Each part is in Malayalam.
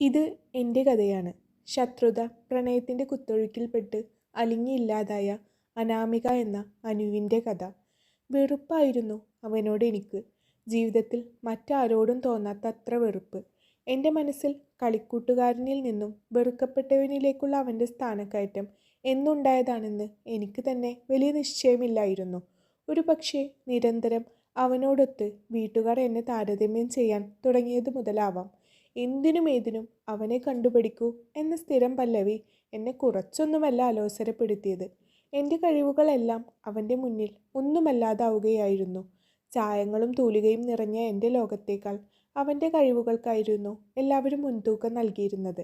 ഇത് എൻ്റെ കഥയാണ്. ശത്രുത, പ്രണയത്തിൻ്റെ കുത്തൊഴുക്കിൽപ്പെട്ട് അലിഞ്ഞില്ലാതായ അനാമിക എന്ന അനുവിൻ്റെ കഥ. വെറുപ്പായിരുന്നു അവനോട് എനിക്ക്. ജീവിതത്തിൽ മറ്റാരോടും തോന്നാത്ത അത്ര വെറുപ്പ്. എൻ്റെ മനസ്സിൽ കളിക്കൂട്ടുകാരനിൽ നിന്നും വെറുക്കപ്പെട്ടവനിലേക്കുള്ള അവൻ്റെ സ്ഥാനക്കയറ്റം എന്നുണ്ടായതാണെന്ന് എനിക്ക് തന്നെ വലിയ നിശ്ചയമില്ലായിരുന്നു. ഒരു പക്ഷേ നിരന്തരം അവനോടൊത്ത് വീട്ടുകാർ എന്നെ താരതമ്യം ചെയ്യാൻ തുടങ്ങിയത് മുതലാവാം. എന്തിനും ഏതിനും അവനെ കണ്ടുപിടിക്കൂ എന്ന സ്ഥിരം പല്ലവി എന്നെ കുറച്ചൊന്നുമല്ല അലോസരപ്പെടുത്തിയത്. എൻ്റെ കഴിവുകളെല്ലാം അവൻ്റെ മുന്നിൽ ഒന്നുമല്ലാതാവുകയായിരുന്നു. ചായങ്ങളും തൂലികയും നിറഞ്ഞ എൻ്റെ ലോകത്തേക്കാൾ അവൻ്റെ കഴിവുകൾക്കായിരുന്നു എല്ലാവരും മുൻതൂക്കം നൽകിയിരുന്നത്.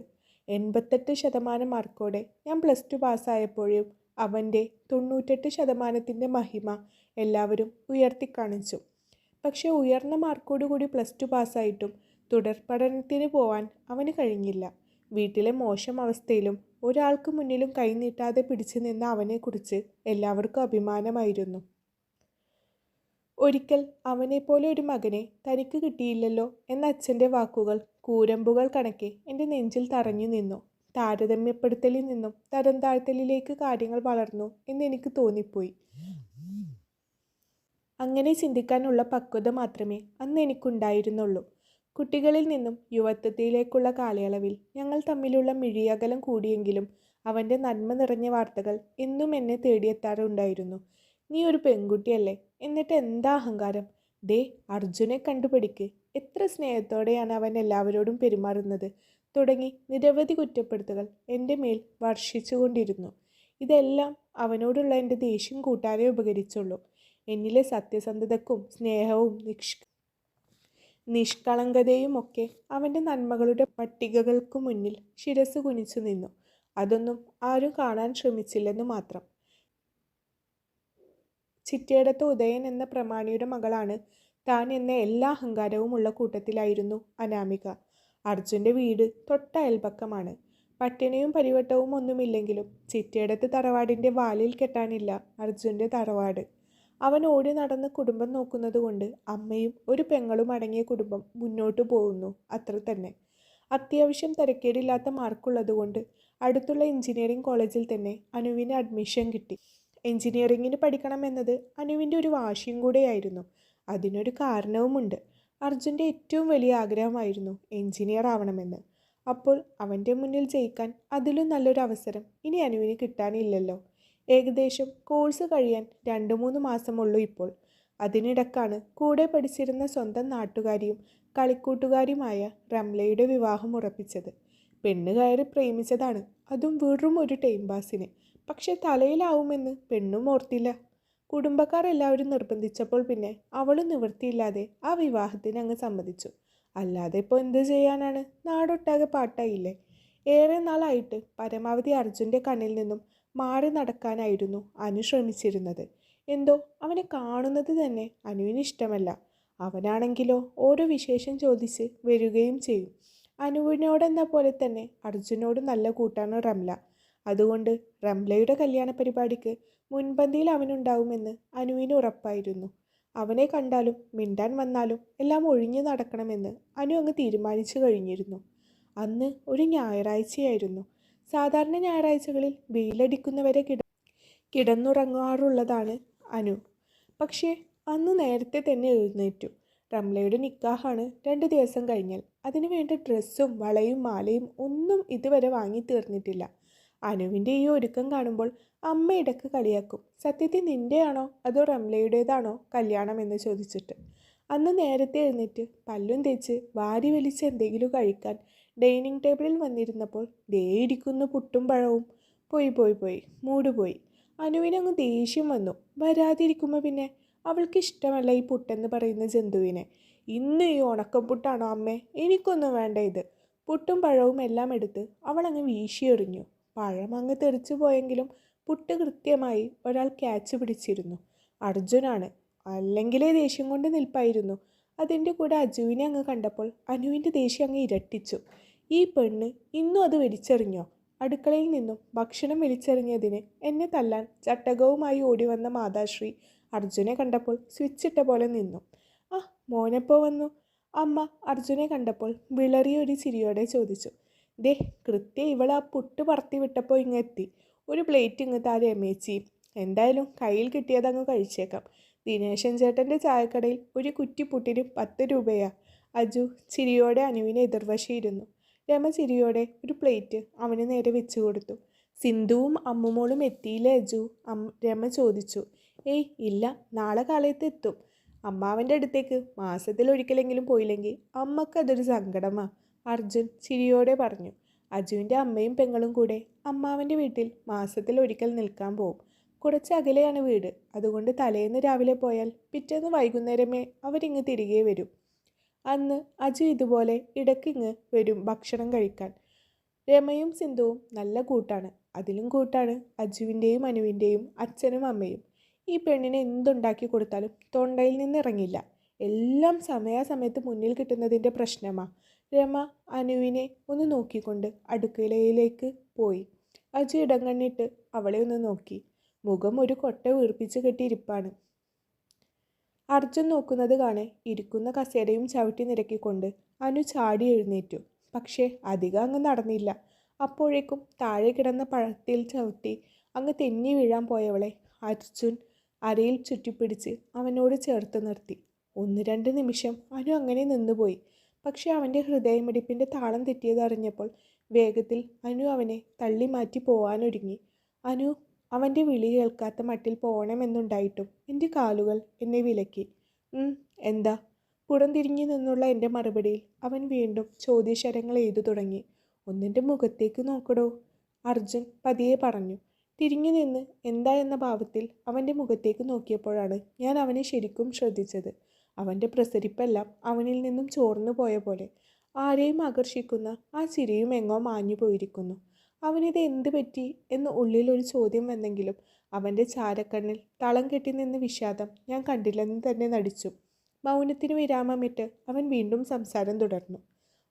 88% മാർക്കോടെ ഞാൻ +2 പാസ്സായപ്പോഴും അവൻ്റെ 98% മഹിമ എല്ലാവരും ഉയർത്തിക്കാണിച്ചു. പക്ഷെ ഉയർന്ന മാർക്കോടുകൂടി +2 പാസ്സായിട്ടും തുടർ പഠനത്തിന് പോവാൻ അവന് കഴിഞ്ഞില്ല. വീട്ടിലെ മോശം അവസ്ഥയിലും ഒരാൾക്ക് മുന്നിലും കൈനീട്ടാതെ പിടിച്ചു നിന്ന അവനെക്കുറിച്ച് എല്ലാവർക്കും അഭിമാനമായിരുന്നു. ഒരിക്കൽ അവനെപ്പോലെ ഒരു മകനെ തനിക്ക് കിട്ടിയില്ലല്ലോ എന്ന അച്ഛൻ്റെ വാക്കുകൾ കൂരമ്പുകൾ കണക്കെ എൻ്റെ നെഞ്ചിൽ തറഞ്ഞു നിന്നു. താരതമ്യപ്പെടുത്തലിൽ നിന്നും തരം താഴ്ത്തലിലേക്ക് കാര്യങ്ങൾ വളർന്നു എന്നെനിക്ക് തോന്നിപ്പോയി. അങ്ങനെ ചിന്തിക്കാനുള്ള പക്വത മാത്രമേ അന്ന് എനിക്കുണ്ടായിരുന്നുള്ളൂ. കുട്ടികളിൽ നിന്നും യുവത്വത്തിലേക്കുള്ള കാലയളവിൽ ഞങ്ങൾ തമ്മിലുള്ള മിഴിയകലം കൂടിയെങ്കിലും അവൻ്റെ നന്മ നിറഞ്ഞ വാർത്തകൾ എന്നും എന്നെ തേടിയെത്താറുണ്ടായിരുന്നു. നീ ഒരു പെൺകുട്ടിയല്ലേ, എന്നിട്ട് എന്താ അഹങ്കാരം? ദേ അർജുനെ കണ്ടുപിടിക്ക്, എത്ര സ്നേഹത്തോടെയാണ് അവൻ എല്ലാവരോടും പെരുമാറുന്നത് തുടങ്ങി നിരവധി കുറ്റപ്പെടുത്തുകൾ എൻ്റെ മേൽ വർഷിച്ചുകൊണ്ടിരുന്നു. ഇതെല്ലാം അവനോടുള്ള എൻ്റെ ദേഷ്യം കൂട്ടാനേ ഉപകരിച്ചുള്ളൂ. എന്നിലെ സത്യസന്ധതക്കും സ്നേഹവും നിഷ്കളങ്കതയുമൊക്കെ അവൻ്റെ നന്മകളുടെ പട്ടികകൾക്കു മുന്നിൽ ശിരസ് കുനിച്ചു നിന്നു. അതൊന്നും ആരും കാണാൻ ശ്രമിച്ചില്ലെന്നു മാത്രം. ചിറ്റേടത്ത് ഉദയൻ എന്ന പ്രമാണിയുടെ മകളാണ് താൻ എന്ന എല്ലാ അഹങ്കാരവും ഉള്ള കൂട്ടത്തിലായിരുന്നു അനാമിക. അർജുൻ്റെ വീട് തൊട്ട അയൽപക്കമാണ്. പട്ടിണിയും പരിവട്ടവും ഒന്നുമില്ലെങ്കിലും ചിറ്റേടത്ത് തറവാടിൻ്റെ വാലിൽ കെട്ടാനില്ല അർജുൻ്റെ തറവാട്. അവൻ ഓടി നടന്ന് കുടുംബം നോക്കുന്നത് കൊണ്ട് അമ്മയും ഒരു പെങ്ങളും അടങ്ങിയ കുടുംബം മുന്നോട്ടു പോകുന്നു, അത്ര തന്നെ. അത്യാവശ്യം തരക്കേടില്ലാത്ത മാർക്കുള്ളതുകൊണ്ട് അടുത്തുള്ള എഞ്ചിനീയറിംഗ് കോളേജിൽ തന്നെ അനുവിന് അഡ്മിഷൻ കിട്ടി. എഞ്ചിനീയറിങ്ങിന് പഠിക്കണമെന്നത് അനുവിൻ്റെ ഒരു വാശിയും കൂടെയായിരുന്നു. അതിനൊരു കാരണവുമുണ്ട്. അർജുൻ്റെ ഏറ്റവും വലിയ ആഗ്രഹമായിരുന്നു എഞ്ചിനീയർ ആവണമെന്ന്. അപ്പോൾ അവൻ്റെ മുന്നിൽ ജയിക്കാൻ അതിലും നല്ലൊരു അവസരം ഇനി അനുവിന് കിട്ടാനില്ലല്ലോ. ഏകദേശം കോഴ്സ് കഴിയാൻ 2-3 മാസമുള്ളൂ ഇപ്പോൾ. അതിനിടക്കാണ് കൂടെ പഠിച്ചിരുന്ന സ്വന്തം നാട്ടുകാരിയും കളിക്കൂട്ടുകാരിയുമായ റംലയുടെ വിവാഹം ഉറപ്പിച്ചത്. പെണ്ണ് കയറി പ്രേമിച്ചതാണ്, അതും വെറും ഒരു ടൈം പാസിന്. പക്ഷെ തലയിലാവുമെന്ന് പെണ്ണും ഓർത്തില്ല. കുടുംബക്കാർ എല്ലാവരും നിർബന്ധിച്ചപ്പോൾ പിന്നെ അവളും നിവൃത്തിയില്ലാതെ ആ വിവാഹത്തിന് അങ്ങ് സമ്മതിച്ചു. അല്ലാതെ ഇപ്പോൾ എന്ത് ചെയ്യാനാണ്, നാടൊട്ടാകെ പാട്ടായില്ലേ. ഏറെ നാളായിട്ട് പരമാവധി അർജുൻ്റെ കണ്ണിൽ നിന്നും മാറി നടക്കാനായിരുന്നു അനു ശ്രമിച്ചിരുന്നത്. എന്തോ അവനെ കാണുന്നത് തന്നെ അനുവിന് ഇഷ്ടമല്ല. അവനാണെങ്കിലോ ഓരോ വിശേഷം ചോദിച്ച് വരികയും ചെയ്യും. അനുവിനോടെന്ന പോലെ തന്നെ അർജുനോട് നല്ല കൂട്ടാണ് റംല. അതുകൊണ്ട് റംലയുടെ കല്യാണ പരിപാടിക്ക് മുൻപന്തിയിൽ അവനുണ്ടാവുമെന്ന് അനുവിന് ഉറപ്പായിരുന്നു. അവനെ കണ്ടാലും മിണ്ടാൻ വന്നാലും എല്ലാം ഒഴിഞ്ഞു നടക്കണമെന്ന് അനു അങ്ങ് തീരുമാനിച്ചു കഴിഞ്ഞിരുന്നു. അന്ന് ഒരു ഞായറാഴ്ചയായിരുന്നു. സാധാരണ ഞായറാഴ്ചകളിൽ വെയിലടിക്കുന്നവരെ കിടന്നുറങ്ങാറുള്ളതാണ് അനു. പക്ഷേ അന്ന് നേരത്തെ തന്നെ എഴുന്നേറ്റു. റംലയുടെ നിക്കാഹാണ് 2 ദിവസം കഴിഞ്ഞാൽ. അതിനു വേണ്ട ഡ്രസ്സും വളയും മാലയും ഒന്നും ഇതുവരെ വാങ്ങി തീർന്നിട്ടില്ല. അനുവിൻ്റെ ഈ ഒരുക്കം കാണുമ്പോൾ അമ്മ ഇടക്ക് കളിയാക്കും, സത്യത്തിൽ നിൻ്റെയാണോ അതോ റംലയുടേതാണോ കല്യാണം എന്ന് ചോദിച്ചിട്ട്. അന്ന് നേരത്തെ എഴുന്നേറ്റ് പല്ലും തേച്ച് വാരി വലിച്ച് എന്തെങ്കിലും കഴിക്കാൻ ഡൈനിങ് ടേബിളിൽ വന്നിരുന്നപ്പോൾ ദേ ഇരിക്കുന്നു പുട്ടും പഴവും. പോയി മൂട് പോയി. അനുവിനങ്ങ് ദേഷ്യം വന്നു. വരാതിരിക്കുമ്പോൾ പിന്നെ അവൾക്ക് ഇഷ്ടമല്ല ഈ പുട്ടെന്ന് പറയുന്ന ജന്തുവിനെ. ഇന്ന് ഈ ഉണക്കപ്പുട്ടാണോ അമ്മേ, എനിക്കൊന്നും വേണ്ട ഇത്. പുട്ടും പഴവും എല്ലാം എടുത്ത് അവളങ്ങ് വീശിയെറിഞ്ഞു. പഴം അങ്ങ് തെറിച്ചു പോയെങ്കിലും പുട്ട് കൃത്യമായി ഒരാൾ ക്യാച്ച് പിടിച്ചിരുന്നു. അർജുനാണ്. അല്ലെങ്കിലേ ദേഷ്യം കൊണ്ട് നിൽപ്പായിരുന്നു. അതിൻ്റെ കൂടെ അജുവിനെ അങ്ങ് കണ്ടപ്പോൾ അനുവിൻ്റെ ദേഷ്യം അങ്ങ് ഇരട്ടിച്ചു. ഈ പെണ്ണ് ഇന്നും അത് വലിച്ചെറിഞ്ഞോ? അടുക്കളയിൽ നിന്നും ഭക്ഷണം വലിച്ചെറിഞ്ഞതിന് എന്നെ തല്ലാൻ ചട്ടകവുമായി ഓടി വന്ന മാതാശ്രീ അർജുനെ കണ്ടപ്പോൾ സ്വിച്ചിട്ട പോലെ നിന്നു. മോനെപ്പോ വന്നു? അമ്മ അർജുനെ കണ്ടപ്പോൾ വിളറിയ ഒരു ചിരിയോടെ ചോദിച്ചു. ദേ കൃത്യം ഇവൾ ആ പുട്ട് പറത്തി വിട്ടപ്പോൾ ഇങ്ങെത്തി. ഒരു പ്ലേറ്റ് ഇങ്ങ് താ രമേച്ചി. എന്തായാലും കയ്യിൽ കിട്ടിയതങ്ങ് കഴിച്ചേക്കാം. ദിനേശൻ ചേട്ടൻ്റെ ചായക്കടയിൽ ഒരു കുറ്റി പുട്ടിന് 10 രൂപയാ. അജു ചിരിയോടെ അനുവിനെ എതിർവശയിരുന്നു. രമ ചിരിയോടെ ഒരു പ്ലേറ്റ് അവന് നേരെ വെച്ചു കൊടുത്തു. സിന്ധുവും അമ്മുമോളും എത്തിയില്ലേ അജു? രമ ചോദിച്ചു. ഏയ് ഇല്ല, നാളെ കാലത്ത് എത്തും. അമ്മാവൻ്റെ അടുത്തേക്ക് മാസത്തിൽ ഒരിക്കലെങ്കിലും പോയില്ലെങ്കിൽ അമ്മക്കതൊരു സങ്കടമാ, അർജുൻ ചിരിയോടെ പറഞ്ഞു. അജുവിൻ്റെ അമ്മയും പെങ്ങളും കൂടെ അമ്മാവൻ്റെ വീട്ടിൽ മാസത്തിൽ ഒരിക്കൽ നിൽക്കാൻ പോവും. കുറച്ച് അകലെയാണ് വീട്. അതുകൊണ്ട് തലേന്ന് രാവിലെ പോയാൽ പിറ്റേന്ന് വൈകുന്നേരമേ അവരിങ്ങ് തിരികെ വരും. അന്ന് അജു ഇതുപോലെ ഇടയ്ക്കിങ്ങ് വരും ഭക്ഷണം കഴിക്കാൻ. രമയും സിന്ധുവും നല്ല കൂട്ടാണ്. അതിലും കൂട്ടാണ് അജുവിൻ്റെയും അനുവിൻ്റെയും അച്ഛനും അമ്മയും. ഈ പെണ്ണിനെ എന്തുണ്ടാക്കി കൊടുത്താലും തൊണ്ടയിൽ നിന്ന് ഇറങ്ങില്ല. എല്ലാം സമയാസമയത്ത് മുന്നിൽ കിട്ടുന്നതിൻ്റെ പ്രശ്നമാണ്. രമ അനുവിനെ ഒന്ന് നോക്കിക്കൊണ്ട് അടുക്കളയിലേക്ക് പോയി. അജു ഇടം കണ്ണിട്ട് അവളെ ഒന്ന് നോക്കി. മുഖം ഒരു കൊട്ട വീർപ്പിച്ച് കെട്ടിയിരിപ്പാണ്. അർജുൻ നോക്കുന്നത് കാണെ ഇരിക്കുന്ന കസേരയും ചവിട്ടി നിരക്കിക്കൊണ്ട് അനു ചാടി എഴുന്നേറ്റു. പക്ഷേ അധികം അങ്ങ് നടന്നില്ല. അപ്പോഴേക്കും താഴെ കിടന്ന പഴത്തിൽ ചവിട്ടി അങ്ങ് തെന്നി വീഴാൻ പോയവളെ അർജുൻ അരയിൽ ചുറ്റിപ്പിടിച്ച് അവനോട് ചേർത്ത് നിർത്തി. 1-2 നിമിഷം അനു അങ്ങനെ നിന്നുപോയി. പക്ഷെ അവൻ്റെ ഹൃദയമിടിപ്പിൻ്റെ താളം തെറ്റിയതറിഞ്ഞപ്പോൾ വേഗത്തിൽ അനു അവനെ തള്ളി മാറ്റി പോവാനൊരുങ്ങി. അനു അവൻ്റെ വിളി കേൾക്കാത്ത മട്ടിൽ പോകണമെന്നുണ്ടായിട്ടും എൻ്റെ കാലുകൾ എന്നെ വിലക്കി. എന്താ? പുറംതിരിഞ്ഞു നിന്നുള്ള എൻ്റെ മറുപടിയിൽ അവൻ വീണ്ടും ചോദ്യശരങ്ങൾ എഴുതു തുടങ്ങി. ഒന്നിൻ്റെ മുഖത്തേക്ക് നോക്കടോ, അർജുൻ പതിയെ പറഞ്ഞു. തിരിഞ്ഞു നിന്ന് എന്താ എന്ന ഭാവത്തിൽ അവൻ്റെ മുഖത്തേക്ക് നോക്കിയപ്പോഴാണ് ഞാൻ അവനെ ശരിക്കും ശ്രദ്ധിച്ചത്. അവൻ്റെ പ്രസരിപ്പെല്ലാം അവനിൽ നിന്നും ചോർന്നു പോയ പോലെ. ആരെയും ആകർഷിക്കുന്ന ആ ചിരിയും എങ്ങോ മാഞ്ഞു പോയിരിക്കുന്നു. അവനിത് എന്ത് പറ്റി എന്ന് ഉള്ളിൽ ഒരു ചോദ്യം വന്നെങ്കിലും അവൻ്റെ ചാരക്കണ്ണിൽ തളം കെട്ടി നിന്ന വിഷാദം ഞാൻ കണ്ടില്ലെന്ന് തന്നെ നടിച്ചു. മൗനത്തിന് വിരാമമിട്ട് അവൻ വീണ്ടും സംസാരം തുടർന്നു.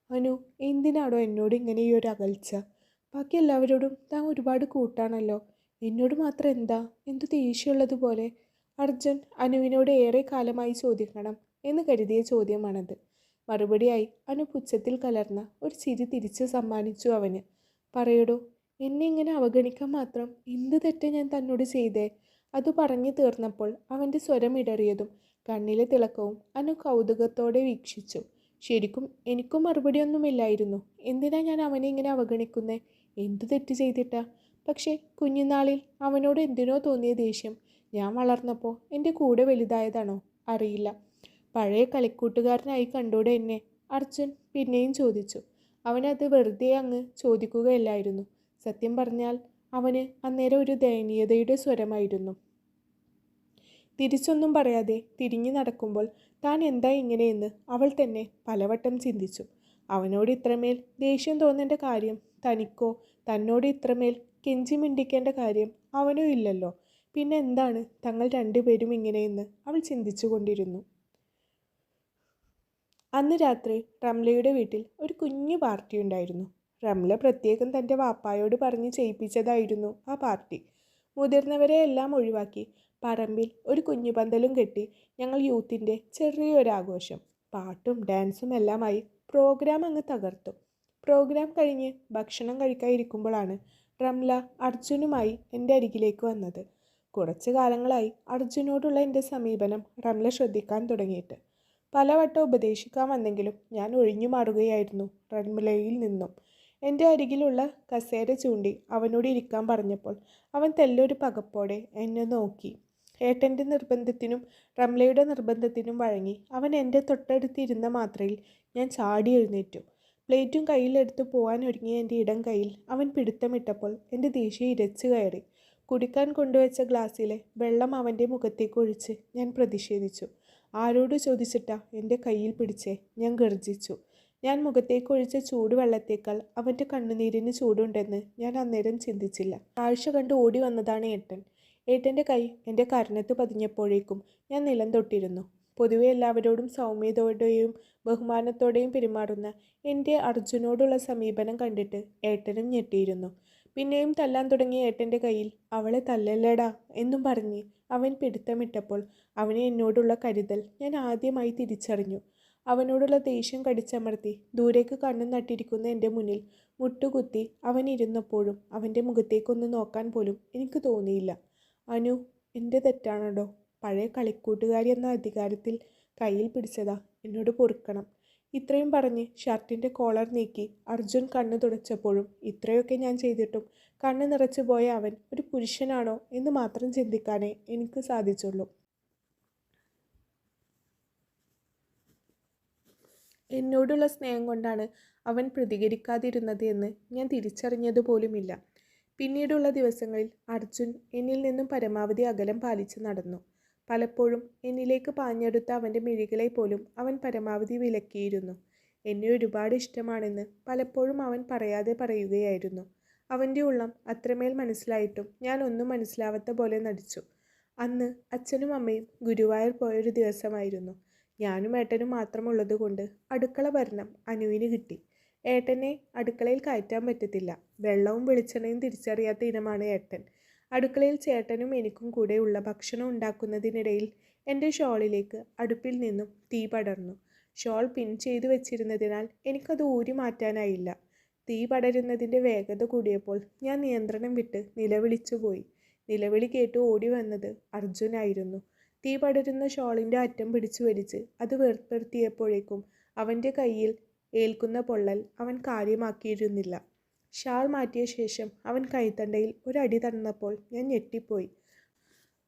അനു, എന്തിനാണോ എന്നോട് ഇങ്ങനെ ഈ ഒരു അകൽച്ച? ബാക്കി എല്ലാവരോടും താൻ ഒരുപാട് കൂട്ടാണല്ലോ, എന്നോട് മാത്രം എന്താ എന്തു ദേഷ്യമുള്ളതുപോലെ? അർജുൻ അനുവിനോട് ഏറെ കാലമായി ചോദിക്കണം എന്ന് കരുതിയ ചോദ്യമാണത്. മറുപടിയായി അനു പുച്ഛത്തിൽ കലർന്ന ഒരു ചിരി തിരിച്ച് സമ്മാനിച്ചു അവന്. പറയടോ, എന്നെ ഇങ്ങനെ അവഗണിക്കാൻ മാത്രം എന്ത് തെറ്റ് ഞാൻ തന്നോട് ചെയ്തേ? അത് പറഞ്ഞു തീർന്നപ്പോൾ അവൻ്റെ സ്വരം ഇടറിയതും കണ്ണിലെ തിളക്കവും അനു കൗതുകത്തോടെ വീക്ഷിച്ചു. ശരിക്കും എനിക്കും മറുപടിയൊന്നുമില്ലായിരുന്നു. എന്തിനാ ഞാൻ അവനെ ഇങ്ങനെ അവഗണിക്കുന്നേ? എന്തു തെറ്റ് ചെയ്തിട്ടാ? പക്ഷേ കുഞ്ഞുനാളിൽ അവനോട് എന്തിനോ തോന്നിയ ദേഷ്യം ഞാൻ വളർന്നപ്പോൾ എൻ്റെ കൂടെ വലുതായതാണോ അറിയില്ല. പഴയ കളിക്കൂട്ടുകാരനായി കണ്ടൂടെ എന്നെ? അർജുൻ പിന്നെയും ചോദിച്ചു. അവനത് വെറുതെ അങ്ങ് ചോദിക്കുകയല്ലായിരുന്നു. സത്യം പറഞ്ഞാൽ അവന് അന്നേരം ഒരു ദയനീയതയുടെ സ്വരമായിരുന്നു. തിരിച്ചൊന്നും പറയാതെ തിരിഞ്ഞു നടക്കുമ്പോൾ താൻ എന്താ ഇങ്ങനെയെന്ന് അവൾ തന്നെ പലവട്ടം ചിന്തിച്ചു. അവനോട് ഇത്രമേൽ ദേഷ്യം തോന്നേണ്ട കാര്യം തനിക്കോ, തന്നോട് ഇത്രമേൽ കെഞ്ചി മിണ്ടിക്കേണ്ട കാര്യം അവനോ ഇല്ലല്ലോ. പിന്നെ എന്താണ് തങ്ങൾ രണ്ടുപേരും ഇങ്ങനെയെന്ന് അവൾ ചിന്തിച്ചു കൊണ്ടിരുന്നു. അന്ന് രാത്രി റംലയുടെ വീട്ടിൽ ഒരു കുഞ്ഞു പാർട്ടി ഉണ്ടായിരുന്നു. റംല പ്രത്യേകം തൻ്റെ വാപ്പായോട് പറഞ്ഞ് ചെയ്യിപ്പിച്ചതായിരുന്നു ആ പാർട്ടി. മുതിർന്നവരെ എല്ലാം ഒഴിവാക്കി പറമ്പിൽ ഒരു കുഞ്ഞു പന്തലും കെട്ടി ഞങ്ങൾ യൂത്തിൻ്റെ ചെറിയൊരാഘോഷം. പാട്ടും ഡാൻസും എല്ലാമായി പ്രോഗ്രാം അങ്ങ് തകർത്തു. പ്രോഗ്രാം കഴിഞ്ഞ് ഭക്ഷണം കഴിക്കാതിരിക്കുമ്പോഴാണ് റംല അർജുനുമായി എൻ്റെ അരികിലേക്ക് വന്നത്. കുറച്ചു കാലങ്ങളായി അർജുനോടുള്ള എൻ്റെ സമീപനം റംല ശ്രദ്ധിക്കാൻ തുടങ്ങിയിട്ട്. പലവട്ടം ഉപദേശിക്കാൻ വന്നെങ്കിലും ഞാൻ ഒഴിഞ്ഞു മാറുകയായിരുന്നു റംലയിൽ നിന്നും. എൻ്റെ അരികിലുള്ള കസേര ചൂണ്ടി അവനോട് ഇരിക്കാൻ പറഞ്ഞപ്പോൾ അവൻ തെല്ലൊരു പകപ്പോടെ എന്നെ നോക്കി. ഏട്ടൻ്റെ നിർബന്ധത്തിനും റംലയുടെ നിർബന്ധത്തിനും വഴങ്ങി അവൻ എൻ്റെ തൊട്ടടുത്തിരുന്ന മാത്രയിൽ ഞാൻ ചാടി എഴുന്നേറ്റു. പ്ലേറ്റും കയ്യിലെടുത്ത് പോകാൻ ഒരുങ്ങിയ എൻ്റെ ഇടം കയ്യിൽ അവൻ പിടുത്തമിട്ടപ്പോൾ എൻ്റെ ദേഷ്യം ഇരച്ചു കയറി. കുടിക്കാൻ കൊണ്ടുവച്ച ഗ്ലാസ്സിലെ വെള്ളം അവൻ്റെ മുഖത്തേക്ക് ഒഴിച്ച് ഞാൻ പ്രതിഷേധിച്ചു. ആരോട് ചോദിച്ചിട്ടാ എൻ്റെ കയ്യിൽ പിടിച്ചേ? ഞാൻ ഗർജിച്ചു. ഞാൻ മുഖത്തേക്ക് ഒഴിച്ച ചൂടുവെള്ളത്തേക്കാൾ അവൻ്റെ കണ്ണുനീരിന് ചൂടുണ്ടെന്ന് ഞാൻ അന്നേരം ചിന്തിച്ചില്ല. കാഴ്ച കണ്ട് ഓടി വന്നതാണ് ഏട്ടൻ. ഏട്ടൻ്റെ കൈ എൻ്റെ കരണത്ത് പതിഞ്ഞപ്പോഴേക്കും ഞാൻ നിലം തൊട്ടിരുന്നു. പൊതുവെ എല്ലാവരോടും സൗമ്യതയോടെയും ബഹുമാനത്തോടെയും പെരുമാറുന്ന എൻ്റെ അർജുനോടുള്ള സമീപനം കണ്ടിട്ട് ഏട്ടനും ഞെട്ടിയിരുന്നു. പിന്നെയും തല്ലാൻ തുടങ്ങിയ ഏട്ടൻ്റെ കയ്യിൽ അവളെ തല്ലല്ലടാ എന്നും പറഞ്ഞ് അവൻ പിടുത്തമിട്ടപ്പോൾ അവന് എന്നോടുള്ള കരുതൽ ഞാൻ ആദ്യമായി തിരിച്ചറിഞ്ഞു. അവനോടുള്ള ദേഷ്യം കടിച്ചമർത്തി ദൂരേക്ക് കണ്ണു നട്ടിരിക്കുന്ന എൻ്റെ മുന്നിൽ മുട്ടുകുത്തി അവൻ ഇരുന്നപ്പോഴും അവൻ്റെ മുഖത്തേക്കൊന്ന് നോക്കാൻ പോലും എനിക്ക് തോന്നിയില്ല. അനു, എൻ്റെ തെറ്റാണല്ലോ. പഴയ കളിക്കൂട്ടുകാരി എന്ന അധികാരത്തിൽ കയ്യിൽ പിടിച്ചതാ. എന്നോട് പൊറുക്കണം. ഇത്രയും പറഞ്ഞ് ഷർട്ടിൻ്റെ കോളർ നീക്കി അർജുൻ കണ്ണു തുടച്ചപ്പോഴും ഇത്രയൊക്കെ ഞാൻ ചെയ്തിട്ടും കണ്ണു നിറച്ചു പോയ അവൻ ഒരു പുരുഷനാണോ എന്ന് മാത്രം ചിന്തിക്കാനേ എനിക്ക് സാധിച്ചുള്ളൂ. എന്നോടുള്ള സ്നേഹം കൊണ്ടാണ് അവൻ പ്രതികരിക്കാതിരുന്നത് എന്ന് ഞാൻ തിരിച്ചറിഞ്ഞതുപോലുമില്ല. പിന്നീടുള്ള ദിവസങ്ങളിൽ അർജുൻ എന്നിൽ നിന്നും പരമാവധി അകലം പാലിച്ച് നടന്നു. പലപ്പോഴും എന്നിലേക്ക് പാഞ്ഞെടുത്ത അവൻ്റെ മിഴികളെ പോലും അവൻ പരമാവധി വിലക്കിയിരുന്നു. എന്നെ ഒരുപാട് ഇഷ്ടമാണെന്ന് പലപ്പോഴും അവൻ പറയാതെ പറയുകയായിരുന്നു. അവൻ്റെ ഉള്ളം അത്രമേൽ മനസ്സിലായിട്ടും ഞാൻ ഒന്നും മനസ്സിലാവാത്ത പോലെ നടിച്ചു. അന്ന് അച്ഛനും അമ്മയും ഗുരുവായൂർ പോയൊരു ദിവസമായിരുന്നു. ഞാനും ഏട്ടനും മാത്രമുള്ളത് കൊണ്ട് അടുക്കള ഭരണം അനുവിന് കിട്ടി. ഏട്ടനെ അടുക്കളയിൽ കയറ്റാൻ പറ്റത്തില്ല. വെള്ളവും വെളിച്ചെണ്ണയും തിരിച്ചറിയാത്ത ഇനമാണ് ഏട്ടൻ. അടുക്കളയിൽ ചേട്ടനും എനിക്കും കൂടെ ഉള്ള ഭക്ഷണം ഉണ്ടാക്കുന്നതിനിടയിൽ എൻ്റെ ഷോളിലേക്ക് അടുപ്പിൽ നിന്നും തീ പടർന്നു. ഷോൾ പിൻ ചെയ്തു വെച്ചിരുന്നതിനാൽ എനിക്കത് ഊരി മാറ്റാനായില്ല. തീ പടരുന്നതിൻ്റെ വേഗത കൂടിയപ്പോൾ ഞാൻ നിയന്ത്രണം വിട്ട് നിലവിളിച്ചു പോയി. നിലവിളി കേട്ട് ഓടി വന്നത് അർജുനായിരുന്നു. തീ പടരുന്ന ഷോളിൻ്റെ അറ്റം പിടിച്ചു വലിച്ച് അത് വേർപ്പെടുത്തിയപ്പോഴേക്കും അവൻ്റെ കയ്യിൽ ഏൽക്കുന്ന പൊള്ളൽ അവൻ കാര്യമാക്കിയിരുന്നില്ല. ഷാൾ മാറ്റിയ ശേഷം അവൻ കൈത്തണ്ടയിൽ ഒരടി തന്നപ്പോൾ ഞാൻ ഞെട്ടിപ്പോയി.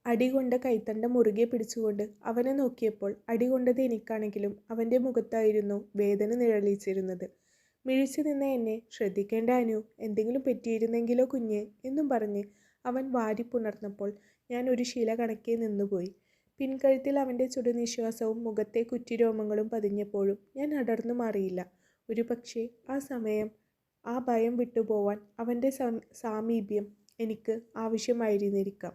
അടികൊണ്ട കൈത്തണ്ട മുറുകെ പിടിച്ചുകൊണ്ട് അവനെ നോക്കിയപ്പോൾ അടികൊണ്ടത് എനിക്കാണെങ്കിലും അവൻ്റെ മുഖത്തായിരുന്നു വേദന നിഴലിച്ചിരുന്നത്. മിഴിച്ചു നിന്ന എന്നെ ശ്രദ്ധിക്കേണ്ട അനു, എന്തെങ്കിലും പറ്റിയിരുന്നെങ്കിലോ കുഞ്ഞ് എന്നും പറഞ്ഞ് അവൻ വാരി പുണർന്നപ്പോൾ ഞാൻ ഒരു ശില കണക്കെ നിന്നുപോയി. പിൻകഴുത്തിൽ അവൻ്റെ ചുടുനിശ്വാസവും മുഖത്തെ കുറ്റിരോമങ്ങളും പതിഞ്ഞപ്പോഴും ഞാൻ അടർന്നു മാറിയില്ല. ഒരു പക്ഷേ ആ സമയം ആ ഭയം വിട്ടുപോവാൻ അവൻ്റെ സാമീപ്യം എനിക്ക് ആവശ്യമായിരുന്നിരിക്കാം.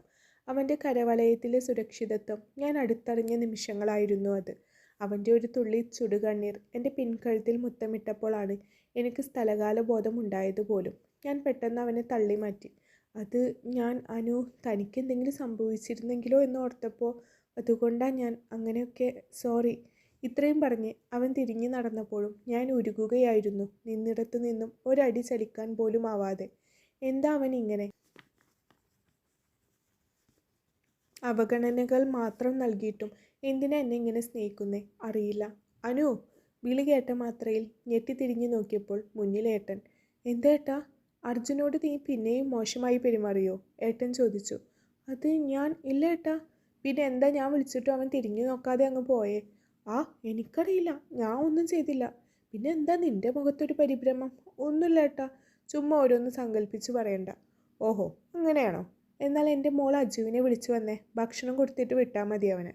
അവൻ്റെ കരവലയത്തിലെ സുരക്ഷിതത്വം ഞാൻ അടുത്തറിഞ്ഞ നിമിഷങ്ങളായിരുന്നു അത്. അവൻ്റെ ഒരു തുള്ളി ചുടുകണ്ണീർ എൻ്റെ പിൻകഴുത്തിൽ മുത്തമിട്ടപ്പോഴാണ് എനിക്ക് സ്ഥലകാല ബോധം ഉണ്ടായതുപോലും. ഞാൻ പെട്ടെന്ന് അവനെ തള്ളി മാറ്റി. അത് ഞാൻ അനു, തനിക്ക് എന്തെങ്കിലും സംഭവിച്ചിരുന്നെങ്കിലോ എന്ന് ഓർത്തപ്പോൾ അതുകൊണ്ടാണ് ഞാൻ അങ്ങനെയൊക്കെ, സോറി. ഇത്രയും പറഞ്ഞ് അവൻ തിരിഞ്ഞു നടന്നപ്പോഴും ഞാൻ ഉരുകുകയായിരുന്നു, നിന്നിടത്തു നിന്നും ഒരടി ചലിക്കാൻ പോലും ആവാതെ. എന്താ അവൻ ഇങ്ങനെ? അവഗണനകൾ മാത്രം നൽകിയിട്ടും എന്തിനാ എന്നെ ഇങ്ങനെ സ്നേഹിക്കുന്നേ? അറിയില്ല. അനു, വിളി കേട്ട മാത്രയിൽ ഞെട്ടി തിരിഞ്ഞു നോക്കിയപ്പോൾ മുന്നിൽ ഏട്ടൻ. എന്തേട്ടാ? അർജുനോട് നീ പിന്നെയും മോശമായി പെരുമാറിയോ? ഏട്ടൻ ചോദിച്ചു. അത് ഞാൻ ഇല്ല ഏട്ടാ. പിന്നെ എന്താ ഞാൻ വിളിച്ചിട്ടും അവൻ തിരിഞ്ഞു നോക്കാതെ അങ്ങ് പോയേ? ആ, എനിക്കറിയില്ല, ഞാൻ ഒന്നും ചെയ്തില്ല. പിന്നെ എന്താ നിന്റെ മുഖത്തൊരു പരിഭ്രമം? ഒന്നുമില്ല ഏട്ടാ, ചുമ്മാ ഓരോന്ന് സങ്കല്പിച്ച് പറയണ്ട. ഓഹോ, അങ്ങനെയാണോ? എന്നാൽ എൻ്റെ മോൾ അജുവിനെ വിളിച്ചു വന്നേ, ഭക്ഷണം കൊടുത്തിട്ട് വിട്ടാൽ മതി അവന്.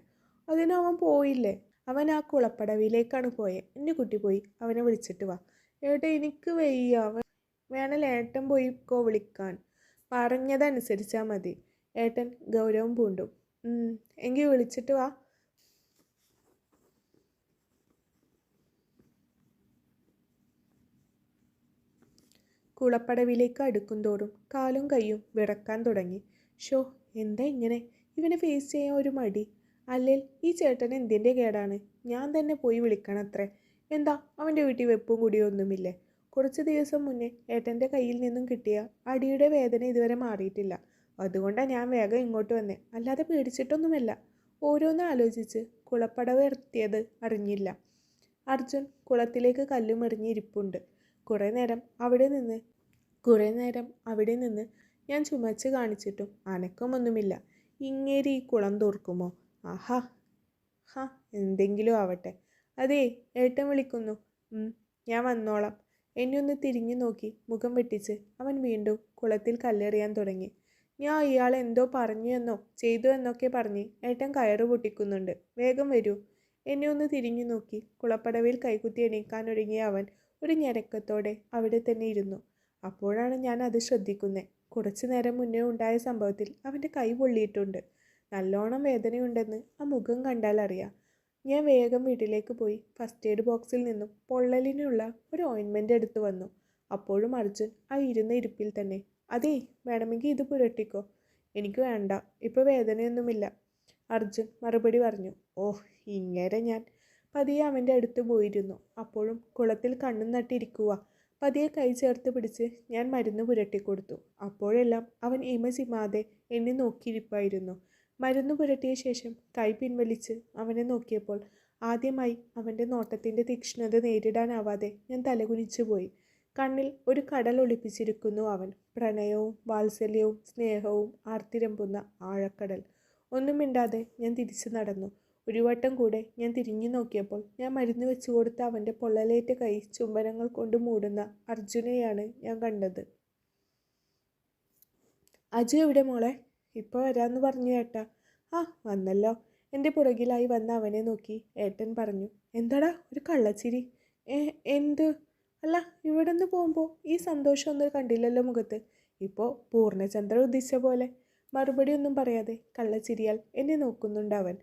അതിനവൻ പോയില്ലേ? അവൻ ആ കുളപ്പടവിലേക്കാണ് പോയെ. എൻ്റെ കുട്ടി പോയി അവനെ വിളിച്ചിട്ട് വാ. ഏട്ടാ, എനിക്ക് വയ്യ. വേണേൽ ഏട്ടൻ പോയിക്കോ വിളിക്കാൻ. പറഞ്ഞതനുസരിച്ചാൽ മതി. ഏട്ടൻ ഗൗരവം പൂണ്ടു. എങ്കിൽ വിളിച്ചിട്ട് വാ. കുളപ്പടവിലേക്ക് അടുക്കുംതോറും കാലും കൈയും വിറക്കാൻ തുടങ്ങി. ഷോ, എന്താ ഇങ്ങനെ? ഇവനെ ഫേസ് ചെയ്യാൻ ഒരു മടി. അല്ലേൽ ഈ ചേട്ടൻ എന്തിൻ്റെ കേടാണ്? ഞാൻ തന്നെ പോയി വിളിക്കണത്രേ. എന്താ അവൻ്റെ വീട്ടിൽ വെപ്പും കുടിയൊന്നുമില്ലേ? കുറച്ച് ദിവസം മുന്നേ ഏട്ടൻ്റെ കയ്യിൽ നിന്നും കിട്ടിയ അടിയുടെ വേദന ഇതുവരെ മാറിയിട്ടില്ല. അതുകൊണ്ടാണ് ഞാൻ വേഗം ഇങ്ങോട്ട് വന്നേ, അല്ലാതെ പേടിച്ചിട്ടൊന്നുമല്ല. ഓരോന്ന് ആലോചിച്ച് കുളപ്പടവ് എത്തിയത് അറിഞ്ഞില്ല. അർജുൻ കുളത്തിലേക്ക് കല്ലുമെറിഞ്ഞിരിപ്പുണ്ട്. കുറേ നേരം അവിടെ നിന്ന് ഞാൻ ചുമച്ച് കാണിച്ചിട്ടും അനക്കമൊന്നുമില്ല. ഇങ്ങേരി ഈ കുളം തോർക്കുമോ? ആഹാ, എന്തെങ്കിലും ആവട്ടെ. അതേ, ഏട്ടൻ വിളിക്കുന്നു. ഞാൻ വന്നോളാം. എന്നെ ഒന്ന് തിരിഞ്ഞു നോക്കി മുഖം വെട്ടിച്ച് അവൻ വീണ്ടും കുളത്തിൽ കല്ലെറിയാൻ തുടങ്ങി. ഞാൻ ഇയാൾ എന്തോ പറഞ്ഞു എന്നോ ചെയ്തു എന്നൊക്കെ പറഞ്ഞ് ഏട്ടൻ കയറ് പൊട്ടിക്കുന്നുണ്ട്. വേഗം വരൂ. എന്നെ ഒന്ന് തിരിഞ്ഞു നോക്കി കുളപ്പടവിൽ കൈകുത്തി എണീക്കാനൊരുങ്ങിയ അവൻ ഒരു ഞരക്കത്തോടെ അവിടെ തന്നെ ഇരുന്നു. അപ്പോഴാണ് ഞാൻ അത് ശ്രദ്ധിക്കുന്നത്. കുറച്ചു നേരം മുന്നേ ഉണ്ടായ സംഭവത്തിൽ അവൻ്റെ കൈ പൊള്ളിയിട്ടുണ്ട്. നല്ലോണം വേദനയുണ്ടെന്ന് ആ മുഖം കണ്ടാൽ അറിയാം. ഞാൻ വേഗം വീട്ടിലേക്ക് പോയി ഫസ്റ്റ് എയ്ഡ് ബോക്സിൽ നിന്നും പൊള്ളലിനുള്ള ഒരു ഓയിൻമെൻ്റ് എടുത്തു വന്നു. അപ്പോഴും അർജുൻ ആ ഇരുന്ന ഇരിപ്പിൽ തന്നെ. അതേ, വേണമെങ്കിൽ ഇത് പുരട്ടിക്കോ. എനിക്ക് വേണ്ട, ഇപ്പോൾ വേദനയൊന്നുമില്ല, അർജുൻ മറുപടി പറഞ്ഞു. ഓഹ്, ഇങ്ങനെ ഞാൻ പതിയെ അവൻ്റെ അടുത്ത് പോയിരുന്നു. അപ്പോഴും കുളത്തിൽ കണ്ണും നട്ടിരിക്കുക. പതിയെ കൈ ചേർത്ത് പിടിച്ച് ഞാൻ മരുന്ന് പുരട്ടിക്കൊടുത്തു. അപ്പോഴെല്ലാം അവൻ ഇമചിമാതെ എന്നെ നോക്കിയിരിപ്പായിരുന്നു. മരുന്ന് പുരട്ടിയ ശേഷം കൈ പിൻവലിച്ച് അവനെ നോക്കിയപ്പോൾ ആദ്യമായി അവൻ്റെ നോട്ടത്തിൻ്റെ തീക്ഷ്ണത നേരിടാനാവാതെ ഞാൻ തലകുനിച്ചു പോയി. കണ്ണിൽ ഒരു കടൽ ഒളിപ്പിച്ചിരിക്കുന്നു അവൻ. പ്രണയവും വാത്സല്യവും സ്നേഹവും ആർത്തിരമ്പുന്ന ആഴക്കടൽ. ഒന്നും മിണ്ടാതെ ഞാൻ തിരിച്ചു നടന്നു. ഒരു വട്ടം കൂടെ ഞാൻ തിരിഞ്ഞു നോക്കിയപ്പോൾ ഞാൻ മരുന്ന് വെച്ചു കൊടുത്ത അവൻ്റെ പൊള്ളലേറ്റ കൈ ചുംബനങ്ങൾ കൊണ്ട് മൂടുന്ന അർജുനെയാണ് ഞാൻ കണ്ടത്. അജു എവിടെ മോളെ? ഇപ്പോൾ വരാമെന്ന് പറഞ്ഞു ഏട്ടാ. ആ വന്നല്ലോ. എൻ്റെ പുറകിലായി വന്ന അവനെ നോക്കി ഏട്ടൻ പറഞ്ഞു. എന്താടാ ഒരു കള്ളച്ചിരി? എന്ത്? അല്ല, ഇവിടെ നിന്ന് പോകുമ്പോൾ ഈ സന്തോഷമൊന്നും കണ്ടില്ലല്ലോ മുഖത്ത്. ഇപ്പോൾ പൂർണ്ണചന്ദ്രൻ ഉദിച്ച പോലെ. മറുപടി ഒന്നും പറയാതെ കള്ളച്ചിരിയാൽ എന്നെ നോക്കുന്നുണ്ട് അവൻ.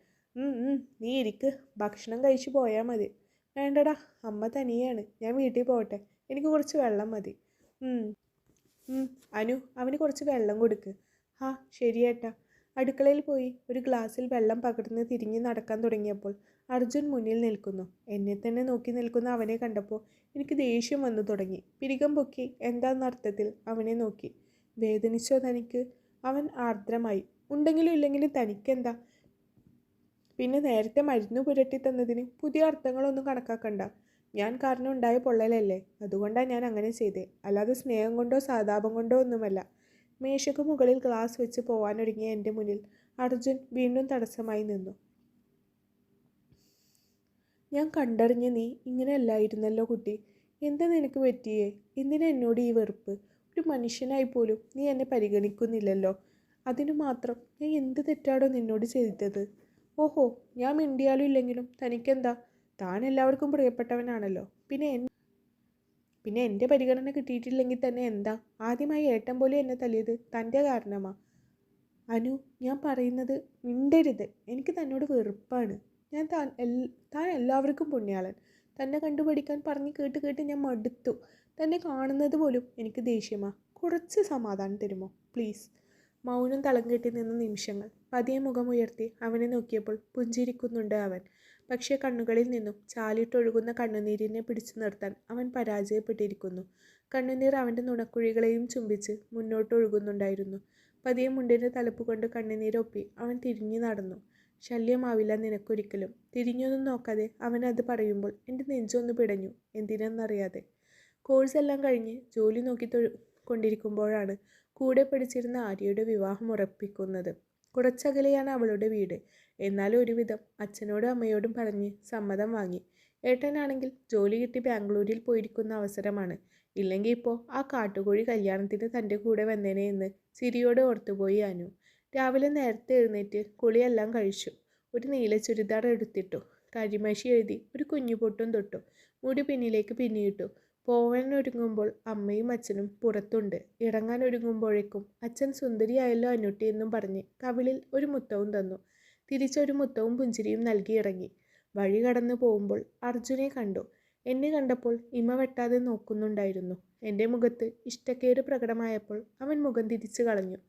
നീ ഇരിക്ക്, ഭക്ഷണം കഴിച്ചു പോയാൽ മതി. വേണ്ടടാ, അമ്മ തനിയാണ്, ഞാൻ വീട്ടിൽ പോകട്ടെ, എനിക്ക് കുറച്ച് വെള്ളം മതി. അനു, അവന് കുറച്ച് വെള്ളം കൊടുക്ക്. ആ ശരിയേട്ടാ. അടുക്കളയിൽ പോയി ഒരു ഗ്ലാസ്സിൽ വെള്ളം പകർന്ന് തിരിഞ്ഞ് നടക്കാൻ തുടങ്ങിയപ്പോൾ അർജുൻ മുന്നിൽ നിൽക്കുന്നു. എന്നെ തന്നെ നോക്കി നിൽക്കുന്ന അവനെ കണ്ടപ്പോൾ എനിക്ക് ദേഷ്യം വന്നു തുടങ്ങി. പിരികം പൊക്കി എന്താന്നർത്ഥത്തിൽ അവനെ നോക്കി. വേദനിച്ചോ തനിക്ക്? അവൻ ആർദ്രമായി. ഉണ്ടെങ്കിലും ഇല്ലെങ്കിലും തനിക്കെന്താ? പിന്നെ നേരത്തെ മരുന്ന് പുരട്ടി തന്നതിന് പുതിയ അർത്ഥങ്ങളൊന്നും കണക്കാക്കണ്ട. ഞാൻ കാരണം ഉണ്ടായ പൊള്ളലല്ലേ, അതുകൊണ്ടാണ് ഞാൻ അങ്ങനെ ചെയ്തേ, അല്ലാതെ സ്നേഹം കൊണ്ടോ സാതാപം കൊണ്ടോ ഒന്നുമല്ല. മേശയ്ക്ക് മുകളിൽ ഗ്ലാസ് വെച്ച് പോവാനൊരുങ്ങിയ എൻ്റെ മുന്നിൽ അർജുൻ വീണ്ടും തടസ്സമായി നിന്നു. ഞാൻ കണ്ടറിഞ്ഞ നീ ഇങ്ങനെയല്ലായിരുന്നല്ലോ കുട്ടി. എന്താ നിനക്ക് പറ്റിയേ? എന്തിനാ എന്നോട് ഈ വെറുപ്പ്? ഒരു മനുഷ്യനായി പോലും നീ എന്നെ പരിഗണിക്കുന്നില്ലല്ലോ. അതിനു മാത്രം ഞാൻ എന്ത് തെറ്റാടോ നിന്നോട് ചെയ്തത്? ഓഹോ, ഞാൻ മിണ്ടിയാലും ഇല്ലെങ്കിലും തനിക്കെന്താ? താൻ എല്ലാവർക്കും പ്രിയപ്പെട്ടവനാണല്ലോ. പിന്നെ എൻ്റെ പരിഗണന കിട്ടിയിട്ടില്ലെങ്കിൽ തന്നെ എന്താ? ആദ്യമായി ഏട്ടൻ പോലെ എന്നെ തല്ലിയത് തൻ്റെ കാരണമാ. അനു, ഞാൻ പറയുന്നത് മിണ്ടരുത്. എനിക്ക് തന്നോട് വെറുപ്പാണ്. താൻ എല്ലാവർക്കും പുണ്യാളൻ. തന്നെ കണ്ടുപഠിക്കാൻ പറഞ്ഞ് കേട്ട് കേട്ട് ഞാൻ മടുത്തു. തന്നെ കാണുന്നത് പോലും എനിക്ക് ദേഷ്യമാ. കുറച്ച് സമാധാനം തരുമോ പ്ലീസ്? മൗനം തളം കെട്ടി നിന്ന നിമിഷങ്ങൾ. പതിയെ മുഖമുയർത്തി അവനെ നോക്കിയപ്പോൾ പുഞ്ചിരിക്കുന്നുണ്ട് അവൻ. പക്ഷേ കണ്ണുകളിൽ നിന്നും ചാലിട്ടൊഴുകുന്ന കണ്ണുനീരിനെ പിടിച്ചു നിർത്താൻ അവൻ പരാജയപ്പെട്ടിരിക്കുന്നു. കണ്ണുനീർ അവൻ്റെ നുണക്കുഴികളെയും ചുംബിച്ച് മുന്നോട്ടൊഴുകുന്നുണ്ടായിരുന്നു. പതിയെ മുണ്ടിൻ്റെ തലപ്പ് കൊണ്ട് കണ്ണുനീരൊപ്പി അവൻ തിരിഞ്ഞു നടന്നു. ശല്യമാവില്ല നിനക്കൊരിക്കലും. തിരിഞ്ഞൊന്നും നോക്കാതെ അവൻ അത് പറയുമ്പോൾ എൻ്റെ നെഞ്ചൊന്ന് പിടഞ്ഞു, എന്തിനെന്നറിയാതെ. കോഴ്സെല്ലാം കഴിഞ്ഞ് ജോലി നോക്കി കൊണ്ടിരിക്കുമ്പോഴാണ് കൂടെ പഠിച്ചിരുന്ന ആര്യയുടെ വിവാഹം ഉറപ്പിക്കുന്നത്. കുറച്ചകലെയാണ് അവളുടെ വീട്. എന്നാലും ഒരുവിധം അച്ഛനോടും അമ്മയോടും പറഞ്ഞ് സമ്മതം വാങ്ങി. ഏട്ടനാണെങ്കിൽ ജോലി കിട്ടി ബാംഗ്ലൂരിൽ പോയിരിക്കുന്ന അവസരമാണ്. ഇല്ലെങ്കിൽ ഇപ്പോൾ ആ കാട്ടുകോഴി കല്യാണത്തിന് തൻ്റെ കൂടെ വന്നേനെ എന്ന് ചിരിയോടെ ഓർത്തുപോയി അനു. രാവിലെ നേരത്തെ എഴുന്നേറ്റ് കുളിയെല്ലാം കഴിച്ചു. ഒരു നീല ചുരിദാർ എടുത്തിട്ടു. കരിമഷി എഴുതി ഒരു കുഞ്ഞുപൊട്ടും തൊട്ടു. മുടി പിന്നിലേക്ക് പിന്നിയിട്ടു. പോവാൻ ഒരുങ്ങുമ്പോൾ അമ്മയും അച്ഛനും പുറത്തുണ്ട്. ഇറങ്ങാൻ ഒരുങ്ങുമ്പോഴേക്കും അച്ഛൻ സുന്ദരിയായല്ലോ അനുട്ടി എന്നും പറഞ്ഞ് കവിളിൽ ഒരു മുത്തവും തന്നു. തിരിച്ചൊരു മുത്തവും പുഞ്ചിരിയും നൽകി ഇറങ്ങി. വഴി കടന്നു പോകുമ്പോൾ അർജുനെ കണ്ടു. എന്നെ കണ്ടപ്പോൾ ഇമ വെട്ടാതെ നോക്കുന്നുണ്ടായിരുന്നു. എൻ്റെ മുഖത്ത് ഇഷ്ടക്കേട് പ്രകടമായപ്പോൾ അവൻ മുഖം തിരിച്ചു കളഞ്ഞു.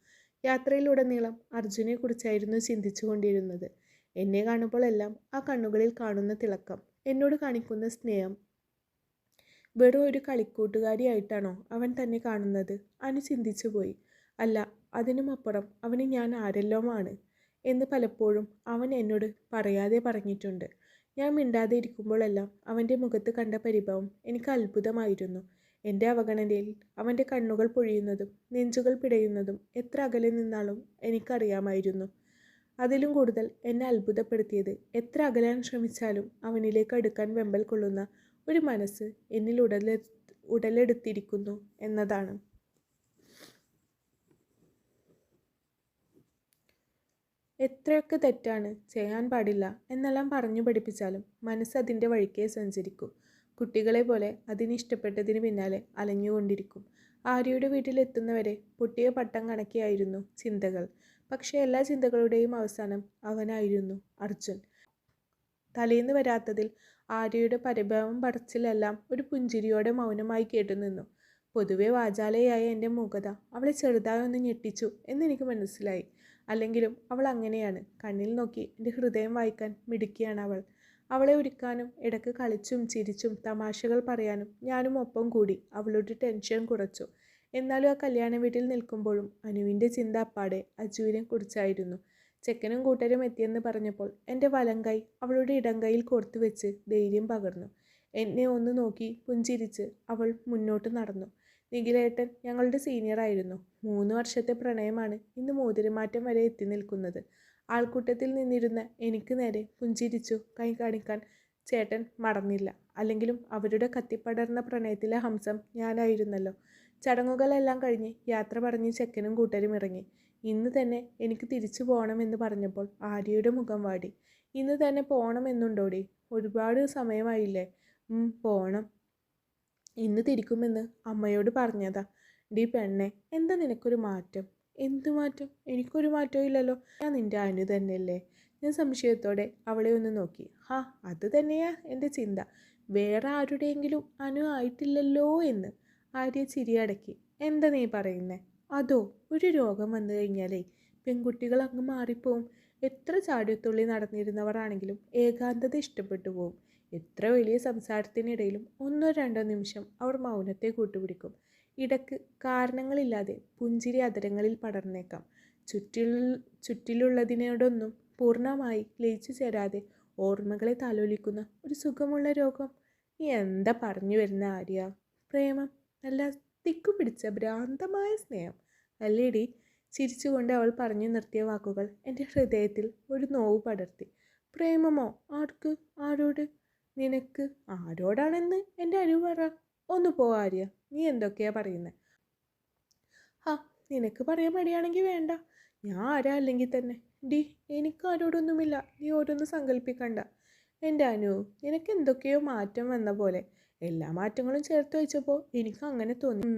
യാത്രയിലുടനീളം അർജുനെ കുറിച്ചായിരുന്നു ചിന്തിച്ചു കൊണ്ടിരുന്നത്. എന്നെ കാണുമ്പോൾ എല്ലാം ആ കണ്ണുകളിൽ കാണുന്ന തിളക്കം, എന്നോട് കാണിക്കുന്ന സ്നേഹം. വെറും ഒരു കളിക്കൂട്ടുകാരിയായിട്ടാണോ അവൻ തന്നെ കാണുന്നത്? അനു ചിന്തിച്ചു പോയി. അല്ല, അതിനുമപ്പുറം അവന് ഞാൻ ആരെല്ലാമാണ് എന്ന് പലപ്പോഴും അവൻ എന്നോട് പറയാതെ പറഞ്ഞിട്ടുണ്ട്. ഞാൻ മിണ്ടാതെ ഇരിക്കുമ്പോഴെല്ലാം അവൻ്റെ മുഖത്ത് കണ്ട പരിഭവം എനിക്ക് അത്ഭുതമായിരുന്നു. എൻ്റെ അവഗണനയിൽ അവൻ്റെ കണ്ണുകൾ പൊഴിയുന്നതും നെഞ്ചുകൾ പിടയുന്നതും എത്ര അകലെ നിന്നാലും എനിക്കറിയാമായിരുന്നു. അതിലും കൂടുതൽ എന്നെ അത്ഭുതപ്പെടുത്തിയത് എത്ര അകലാൻ ശ്രമിച്ചാലും അവനിലേക്ക് അടുക്കാൻ വെമ്പൽ കൊള്ളുന്ന ഒരു മനസ്സ് എന്നിൽ ഉടലെടുത്തിരിക്കുന്നു എന്നതാണ്. എത്രയൊക്കെ തെറ്റാണ്, ചെയ്യാൻ പാടില്ല എന്നെല്ലാം പറഞ്ഞു പഠിപ്പിച്ചാലും മനസ്സ് അതിൻ്റെ വഴിക്കേ സഞ്ചരിക്കും. കുട്ടികളെ പോലെ അതിനിഷ്ടപ്പെട്ടതിന് പിന്നാലെ അലഞ്ഞുകൊണ്ടിരിക്കും. ആര്യയുടെ വീട്ടിലെത്തുന്നവരെ പൊട്ടിയ പട്ടം കണക്കിയായിരുന്നു ചിന്തകൾ. പക്ഷേ എല്ലാ ചിന്തകളുടെയും അവസാനം അവനായിരുന്നു അർജുൻ. തലേന്ന് വരാത്തതിൽ ആര്യയുടെ പരിഭവം പറച്ചിലെല്ലാം ഒരു പുഞ്ചിരിയോടെ മൗനമായി കേട്ടുനിന്നു. പൊതുവെ വാചാലയായ എൻ്റെ മൂകത അവളെ ചെറുതായി ഒന്ന് ഞെട്ടിച്ചു എന്നെനിക്ക് മനസ്സിലായി. അല്ലെങ്കിലും അവൾ അങ്ങനെയാണ്. കണ്ണിൽ നോക്കി എൻ്റെ ഹൃദയം വായിക്കാൻ മിടുക്കിയാണ് അവൾ. അവളെ ഒരുക്കാനും ഇടയ്ക്ക് കളിച്ചും ചിരിച്ചും തമാശകൾ പറയാനും ഞാനും ഒപ്പം കൂടി അവളുടെ ടെൻഷൻ കുറച്ചു. എന്നാലും ആ കല്യാണ വീട്ടിൽ നിൽക്കുമ്പോഴും അനുവിൻ്റെ ചിന്ത അപ്പാടെ അജുവിനെ കുറിച്ചായിരുന്നു. ചെക്കനും കൂട്ടരും എത്തിയെന്ന് പറഞ്ഞപ്പോൾ എൻ്റെ വലങ്കൈ അവളുടെ ഇടങ്കൈയിൽ കോർത്തു വെച്ച് ധൈര്യം പകർന്നു. എന്നെ ഒന്ന് നോക്കി പുഞ്ചിരിച്ച് അവൾ മുന്നോട്ട് നടന്നു. നിഖിലേട്ടൻ ഞങ്ങളുടെ സീനിയറായിരുന്നു. 3 വർഷത്തെ പ്രണയമാണ് ഇന്ന് മോതിരമാറ്റം വരെ എത്തി നിൽക്കുന്നത്. ആൾക്കൂട്ടത്തിൽ നിന്നിരുന്ന എനിക്ക് നേരെ പുഞ്ചിരിച്ചു കൈ കാണിക്കാൻ ചേട്ടൻ മറന്നില്ല. അല്ലെങ്കിലും അവരുടെ കത്തിപ്പടർന്ന പ്രണയത്തിലെ ഹംസം ഞാനായിരുന്നല്ലോ. ചടങ്ങുകളെല്ലാം കഴിഞ്ഞ് യാത്ര പറഞ്ഞ് ചെക്കനും കൂട്ടരും ഇറങ്ങി. ഇന്ന് തന്നെ എനിക്ക് തിരിച്ചു പോകണമെന്ന് പറഞ്ഞപ്പോൾ ആര്യയുടെ മുഖം വാടി. ഇന്ന് തന്നെ പോകണമെന്നുണ്ടോടി? ഒരുപാട് സമയമായില്ലേ? പോണം. ഇന്ന് തിരിക്കുമെന്ന് അമ്മയോട് പറഞ്ഞതാ. ഡി പെണ്ണെ, എന്താ നിനക്കൊരു മാറ്റം? എന്തു മാറ്റം? എനിക്കൊരു മാറ്റവും ഇല്ലല്ലോ. ഞാൻ നിൻ്റെ അനു തന്നെയല്ലേ? ഞാൻ സംശയത്തോടെ അവളെ ഒന്ന് നോക്കി. അത് തന്നെയാ എൻ്റെ ചിന്ത. വേറെ ആരുടെയെങ്കിലും അനു ആയിട്ടില്ലല്ലോ എന്ന്. ആര്യ ചിരിയടക്കി. എന്താ നീ പറയുന്നേ? അതോ, ഒരു രോഗം വന്നു കഴിഞ്ഞാലേ പെൺകുട്ടികൾ അങ്ങ് മാറിപ്പോവും. എത്ര ചാടിത്തുള്ളി നടന്നിരുന്നവർ ആണെങ്കിലും ഏകാന്തത ഇഷ്ടപ്പെട്ടു പോവും. എത്ര വലിയ സംസാരത്തിനിടയിലും 1-2 നിമിഷം അവർ മൗനത്തെ കൂട്ടുപിടിക്കും. ഇടയ്ക്ക് കാരണങ്ങളില്ലാതെ പുഞ്ചിരി അതരങ്ങളിൽ പടർന്നേക്കാം. ചുറ്റിലുള്ളതിനോടൊന്നും പൂർണ്ണമായി ലയിച്ചു ചേരാതെ ഓർമ്മകളെ താലോലിക്കുന്ന ഒരു സുഖമുള്ള രോഗം. നീ എന്താ പറഞ്ഞു വരുന്ന ആര്യ? പ്രേമം, നല്ല തിക്കുപിടിച്ച ഭ്രാന്തമായ സ്നേഹം അല്ലേടി? ചിരിച്ചുകൊണ്ട് അവൾ പറഞ്ഞു നിർത്തിയ വാക്കുകൾ എൻ്റെ ഹൃദയത്തിൽ ഒരു നോവ് പടർത്തി. പ്രേമമോ? ആർക്ക്? ആരോട്? നിനക്ക്. ആരോടാണെന്ന് എൻ്റെ അനു പറ. ഒന്ന് പോ ആര്യ, നീ എന്തൊക്കെയാ പറയുന്നത്? നിനക്ക് പറയാൻ മടിയാണെങ്കിൽ വേണ്ട. ഞാൻ ആരാ അല്ലെങ്കിൽ തന്നെ. ഡി, എനിക്ക് ആരോടൊന്നുമില്ല. നീ ഓരോന്ന് സങ്കല്പിക്കണ്ട. എൻ്റെ അനു, നിനക്ക് എന്തൊക്കെയോ മാറ്റം വന്ന പോലെ. എല്ലാ മാറ്റങ്ങളും ചേർത്ത് വെച്ചപ്പോൾ എനിക്ക് അങ്ങനെ തോന്നി.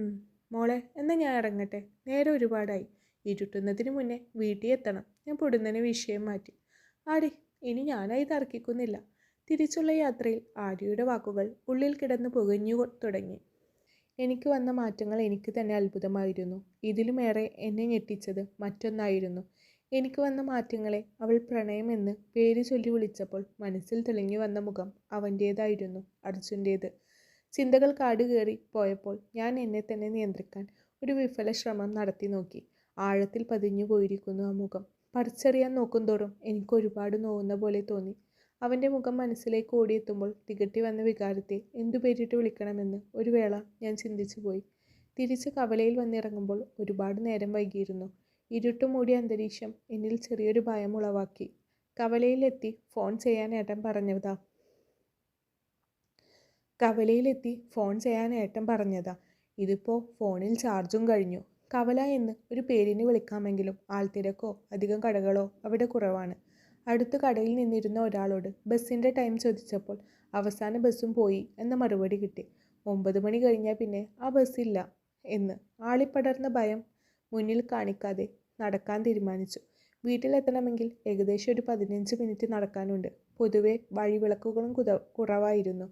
മോളെ, എന്നാൽ ഞാൻ ഇറങ്ങട്ടെ. നേരെ ഒരുപാടായി. ഇരുട്ടുന്നതിന് മുന്നേ വീട്ടിൽ എത്തണം. ഞാൻ പൊടുന്നനെ വിഷയം മാറ്റി. ആടി, ഇനി ഞാനായി തർക്കിക്കുന്നില്ല. തിരിച്ചുള്ള യാത്രയിൽ ആര്യയുടെ വാക്കുകൾ ഉള്ളിൽ കിടന്ന് പുകഞ്ഞു തുടങ്ങി. എനിക്ക് വന്ന മാറ്റങ്ങൾ എനിക്ക് തന്നെ അത്ഭുതമായിരുന്നു. ഇതിലുമേറെ എന്നെ ഞെട്ടിച്ചത് മറ്റൊന്നായിരുന്നു. എനിക്ക് വന്ന മാറ്റങ്ങളെ അവൾ പ്രണയമെന്ന് പേര് ചൊല്ലി വിളിച്ചപ്പോൾ മനസ്സിൽ തെളിഞ്ഞു വന്ന മുഖം അവൻ്റേതായിരുന്നു, അർജുൻ്റേത്. ചിന്തകൾ കാടുകയറി പോയപ്പോൾ ഞാൻ എന്നെ തന്നെ നിയന്ത്രിക്കാൻ ഒരു വിഫല ശ്രമം നടത്തി നോക്കി. ആഴത്തിൽ പതിഞ്ഞു പോയിരിക്കുന്നു ആ മുഖം. പറിച്ചറിയാൻ നോക്കുന്തോറും എനിക്ക് ഒരുപാട് നോവുന്ന പോലെ തോന്നി. അവൻ്റെ മുഖം മനസ്സിലേക്ക് ഓടിയെത്തുമ്പോൾ തികട്ടി വന്ന വികാരത്തെ എന്തു പേരിട്ട് വിളിക്കണമെന്ന് ഒരു വേള ഞാൻ ചിന്തിച്ചു പോയി. തിരിച്ച് കവലയിൽ വന്നിറങ്ങുമ്പോൾ ഒരുപാട് നേരം വൈകിയിരുന്നു. ഇരുട്ടുമൂടിയ അന്തരീക്ഷം എന്നിൽ ചെറിയൊരു ഭയം ഉളവാക്കി. കവലയിലെത്തി ഫോൺ ചെയ്യാൻ ഏട്ടൻ പറഞ്ഞതാ. ഇതിപ്പോൾ ഫോണിൽ ചാർജും കഴിഞ്ഞു. കവല എന്ന് ഒരു പേരിന് വിളിക്കാമെങ്കിലും ആൾത്തിരക്കോ അധികം കടകളോ അവിടെ കുറവാണ്. അടുത്ത കടയിൽ നിന്നിരുന്ന ഒരാളോട് ബസ്സിൻ്റെ ടൈം ചോദിച്ചപ്പോൾ അവസാന ബസ്സും പോയി എന്ന മറുപടി കിട്ടി. 9 മണി കഴിഞ്ഞാൽ പിന്നെ ആ ബസ്സില്ല എന്ന്. ആളിപ്പടർന്ന ഭയം മുന്നിൽ കാണിക്കാതെ നടക്കാൻ തീരുമാനിച്ചു. വീട്ടിലെത്തണമെങ്കിൽ ഏകദേശം ഒരു 15 മിനിറ്റ് നടക്കാനുണ്ട്. പൊതുവെ വഴിവിളക്കുകളും കുറവായിരുന്നു.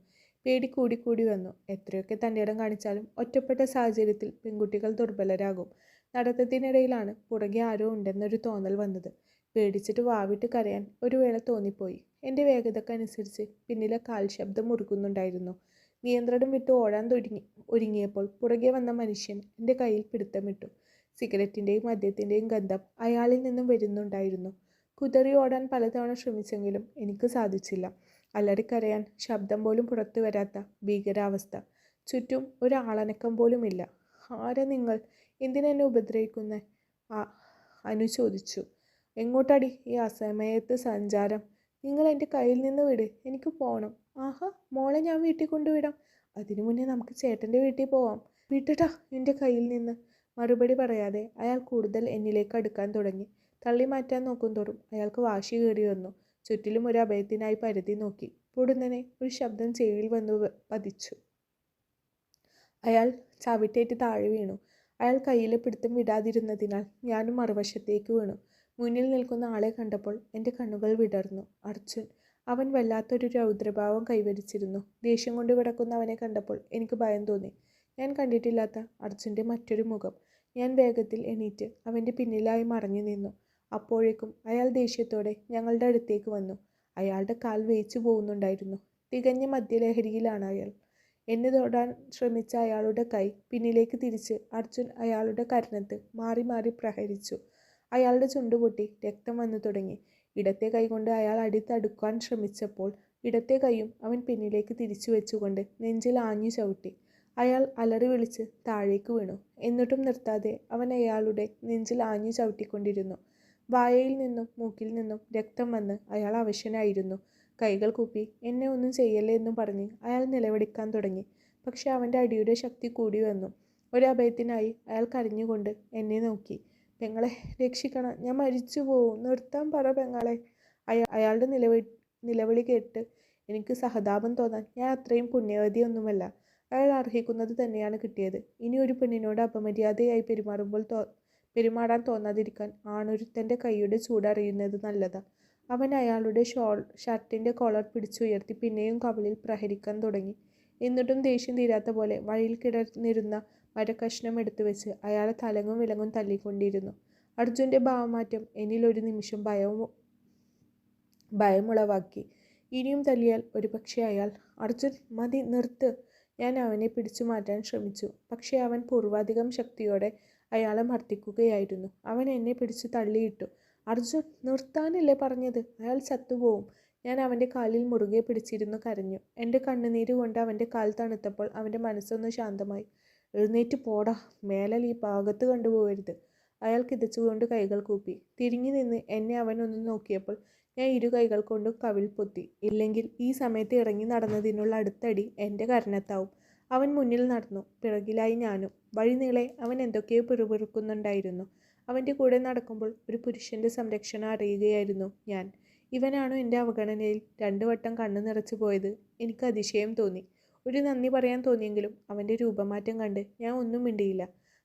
പേടി കൂടി വന്നു. എത്രയൊക്കെ തൻ്റെയിടം കാണിച്ചാലും ഒറ്റപ്പെട്ട സാഹചര്യത്തിൽ പെൺകുട്ടികൾ ദുർബലരാകും. നടത്തത്തിനിടയിലാണ് പുറകെ ആരോ ഉണ്ടെന്നൊരു തോന്നൽ വന്നത്. പേടിച്ചിട്ട് വാവിട്ട് കരയാൻ ഒരു വേള തോന്നിപ്പോയി. എൻ്റെ വേഗതക്കനുസരിച്ച് പിന്നിലെ കാൽ ശബ്ദം മുറുകുന്നുണ്ടായിരുന്നു. നിയന്ത്രണം വിട്ട് ഓടാൻ ഒരുങ്ങിയപ്പോൾ പുറകെ വന്ന മനുഷ്യൻ എൻ്റെ കയ്യിൽ പിടുത്തമിട്ടു. സിഗരറ്റിൻ്റെയും മദ്യത്തിൻ്റെയും ഗന്ധം അയാളിൽ നിന്നും വരുന്നുണ്ടായിരുന്നു. കുതറി ഓടാൻ പലതവണ ശ്രമിച്ചെങ്കിലും എനിക്ക് സാധിച്ചില്ല. അലറിക്കരയാൻ ശബ്ദം പോലും പുറത്തു വരാത്ത ഭീകരാവസ്ഥ. ചുറ്റും ഒരാളനക്കം പോലുമില്ല. ആരാ നിങ്ങൾ? എന്തിനെന്നെ ഉപദ്രവിക്കുന്നേ? അനു ചോദിച്ചു. എങ്ങോട്ടാടി ഈ അസമയത്ത് സഞ്ചാരം? നിങ്ങൾ എൻ്റെ കയ്യിൽ നിന്ന് വിട്, എനിക്ക് പോകണം. മോളെ ഞാൻ വീട്ടിൽ കൊണ്ടുവിടാം. അതിനു മുന്നേ നമുക്ക് ചേട്ടൻ്റെ വീട്ടിൽ പോവാം. വിട്ടടാ എൻ്റെ കയ്യിൽ നിന്ന്. മറുപടി പറയാതെ അയാൾ കൂടുതൽ എന്നിലേക്ക് അടുക്കാൻ തുടങ്ങി. തള്ളി മാറ്റാൻ നോക്കുന്തോറും അയാൾക്ക് വാശി കയറി വന്നു. ചുറ്റിലും ഒരു അഭയത്തിനായി പരതി നോക്കി. പൊടുന്നനെ ഒരു ശബ്ദം ചെവിയിൽ വന്നു പതിച്ചു. അയാൾ ചവിട്ടേറ്റ് താഴെ വീണു. അയാൾ കയ്യിലെ പിടുത്തം വിടാതിരുന്നതിനാൽ ഞാനും മറുവശത്തേക്ക് വീണു. മുന്നിൽ നിൽക്കുന്ന ആളെ കണ്ടപ്പോൾ എൻ്റെ കണ്ണുകൾ വിടർന്നു. അർജുൻ. അവൻ വല്ലാത്തൊരു രൗദ്രഭാവം കൈവരിച്ചിരുന്നു. ദേഷ്യം കൊണ്ട് വിടക്കുന്ന അവനെ കണ്ടപ്പോൾ എനിക്ക് ഭയം തോന്നി. ഞാൻ കണ്ടിട്ടില്ലാത്ത അർജുൻ്റെ മറ്റൊരു മുഖം. ഞാൻ വേഗത്തിൽ എണീറ്റ് അവൻ്റെ പിന്നിലായി മറഞ്ഞു നിന്നു. അപ്പോഴേക്കും അയാൾ ദേഷ്യത്തോടെ ഞങ്ങളുടെ അടുത്തേക്ക് വന്നു. അയാളുടെ കാൽ വേച്ചു പോകുന്നുണ്ടായിരുന്നു. തികഞ്ഞ മദ്യലഹരിയിലാണ് അയാൾ. എന്നെ തൊടാൻ ശ്രമിച്ച അയാളുടെ കൈ പിന്നിലേക്ക് തിരിച്ച് അർജുൻ അയാളുടെ കരണത്ത് മാറി മാറി പ്രഹരിച്ചു. അയാളുടെ ചുണ്ടുപൊട്ടി രക്തം വന്നു തുടങ്ങി. ഇടത്തെ കൈകൊണ്ട് അയാൾ അടിത്തടുക്കാൻ ശ്രമിച്ചപ്പോൾ ഇടത്തെ കൈയും അവൻ പിന്നിലേക്ക് തിരിച്ചു വെച്ചുകൊണ്ട് നെഞ്ചിൽ ആഞ്ഞു ചവിട്ടി. അയാൾ അലറി വിളിച്ച് താഴേക്ക് വീണു. എന്നിട്ടും നിർത്താതെ അവൻ അയാളുടെ നെഞ്ചിൽ ആഞ്ഞു ചവിട്ടിക്കൊണ്ടിരുന്നു. വായയിൽ നിന്നും മൂക്കിൽ നിന്നും രക്തം വന്ന് അയാൾ അവശനായിരുന്നു. കൈകൾ കൂപ്പി എന്നെ ഒന്നും ചെയ്യല്ലേ എന്നും പറഞ്ഞ് അയാൾ നിലവിളിക്കാൻ തുടങ്ങി. പക്ഷെ അവൻ്റെ അടിയുടെ ശക്തി കൂടി വന്നു. ഒരഭയത്തിനായി അയാൾ കരഞ്ഞുകൊണ്ട് എന്നെ നോക്കി. പെങ്ങളെ രക്ഷിക്കണം, ഞാൻ മരിച്ചു പോവും, നിർത്താൻ പറ പെങ്ങളെ. അയാളുടെ നിലവിളി കേട്ട് എനിക്ക് സഹതാപം തോന്നാൻ ഞാൻ അത്രയും പുണ്യവതിയൊന്നുമല്ല. അയാൾ അർഹിക്കുന്നത് തന്നെയാണ് കിട്ടിയത്. ഇനി ഒരു പെണ്ണിനോട് അപമര്യാദയായി പെരുമാറാൻ തോന്നാതിരിക്കാൻ ആണൊരുത്തൻ്റെ കൈയുടെ ചൂടറിയുന്നത് നല്ലതാ. അവൻ അയാളുടെ ഷർട്ടിൻ്റെ കോളർ പിടിച്ചുയർത്തി പിന്നെയും കവിളിൽ പ്രഹരിക്കാൻ തുടങ്ങി. എന്നിട്ടും ദേഷ്യം തീരാത്ത പോലെ വഴിയിൽ കിടന്നിരുന്ന മരക്കഷ്ണം എടുത്തു വെച്ച് അയാളെ തലങ്ങും വിലങ്ങും തല്ലിക്കൊണ്ടിരുന്നു. അർജുൻ്റെ ഭാവമാറ്റം എന്നിൽ ഒരു നിമിഷം ഭയമുളവാക്കി. ഇനിയും തല്ലിയാൽ ഒരുപക്ഷെ അയാൾ അർജുൻ മതി നിർത്ത്. ഞാൻ അവനെ പിടിച്ചു മാറ്റാൻ ശ്രമിച്ചു. പക്ഷേ അവൻ പൂർവാധികം ശക്തിയോടെ അയാളെ മർദ്ദിക്കുകയായിരുന്നു. അവൻ എന്നെ പിടിച്ചു തള്ളിയിട്ടു. അർജുൻ നിർത്താനല്ലേ പറഞ്ഞത്, അയാൾ ചത്തുപോവും. ഞാൻ അവൻ്റെ കാലിൽ മുറുകെ പിടിച്ചിരുന്നു കരഞ്ഞു. എൻ്റെ കണ്ണുനീര് കൊണ്ട് അവൻ്റെ കാൽ തണുത്തപ്പോൾ അവൻ്റെ മനസ്സൊന്ന് ശാന്തമായി. എഴുന്നേറ്റ് പോടാ, മേലാൽ ഈ ഭാഗത്ത് കണ്ടുപോകരുത്. അയാൾ കിതച്ചുകൊണ്ട് കൈകൾ കൂപ്പി. തിരിഞ്ഞു നിന്ന് എന്നെ അവൻ ഒന്ന് നോക്കിയപ്പോൾ ഞാൻ ഇരു കൈകൾ കൊണ്ടും കവിൾ പൊത്തി. ഇല്ലെങ്കിൽ ഈ സമയത്ത് ഇറങ്ങി നടന്നതിനുള്ള അടുത്തടി എൻ്റെ കരണത്താവും. അവൻ മുന്നിൽ നടന്നു, പിറകിലായി ഞാനും. വഴിനീളെ അവൻ എന്തൊക്കെയോ പിറുപിറുക്കുന്നുണ്ടായിരുന്നു. അവൻ്റെ കൂടെ നടക്കുമ്പോൾ ഒരു പുരുഷൻ്റെ സംരക്ഷണം അറിയുകയായിരുന്നു ഞാൻ. ഇവനാണോ എൻ്റെ അവഗണനയിൽ 2 വട്ടം കണ്ണു നിറച്ചു പോയത്? എനിക്ക് അതിശയം തോന്നി. ഒരു നന്ദി പറയാൻ തോന്നിയെങ്കിലും അവൻ്റെ രൂപമാറ്റം കണ്ട് ഞാൻ ഒന്നും മിണ്ടിയില്ല.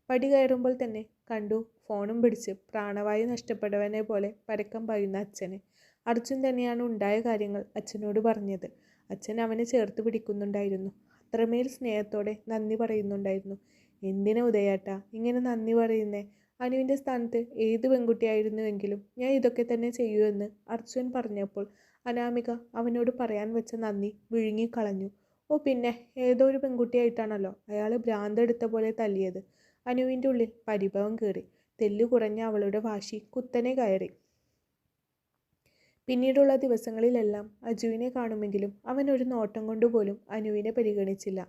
പടി കയറുമ്പോൾ തന്നെ കണ്ടു ഫോണും പിടിച്ച് പ്രാണവായു നഷ്ടപ്പെട്ടവനെ പോലെ പരക്കം പായുന്ന അച്ഛനെ. അർജുൻ തന്നെയാണ് ഉണ്ടായ കാര്യങ്ങൾ അച്ഛനോട് പറഞ്ഞത്. അച്ഛൻ അവനെ ചേർത്ത് പിടിക്കുന്നുണ്ടായിരുന്നു. അത്രമേൽ സ്നേഹത്തോടെ നന്ദി പറയുന്നുണ്ടായിരുന്നു. എന്തിനാ ഉദയേട്ടാ ഇങ്ങനെ നന്ദി പറയുന്നേ? അനുവിൻ്റെ സ്ഥാനത്ത് ഏത് പെൺകുട്ടിയായിരുന്നുവെങ്കിലും ഞാൻ ഇതൊക്കെ തന്നെ ചെയ്യുമെന്ന് അർജുൻ പറഞ്ഞപ്പോൾ അനാമിക അവനോട് പറയാൻ വെച്ച നന്ദി വിഴുങ്ങിക്കളഞ്ഞു. ഓ പിന്നെ ഏതോ ഒരു പെൺകുട്ടിയായിട്ടാണല്ലോ അയാൾ ഭ്രാന്തെടുത്ത പോലെ തല്ലിയത്. അനുവിൻ്റെ ഉള്ളിൽ പരിഭവം കയറി. തെല്ലു കുറഞ്ഞ അവളുടെ വാശി കുത്തനെ കയറി. പിന്നീടുള്ള ദിവസങ്ങളിലെല്ലാം അജുവിനെ കാണുമെങ്കിലും അവൻ ഒരു നോട്ടം കൊണ്ടുപോലും അനുവിനെ പരിഗണിച്ചില്ല.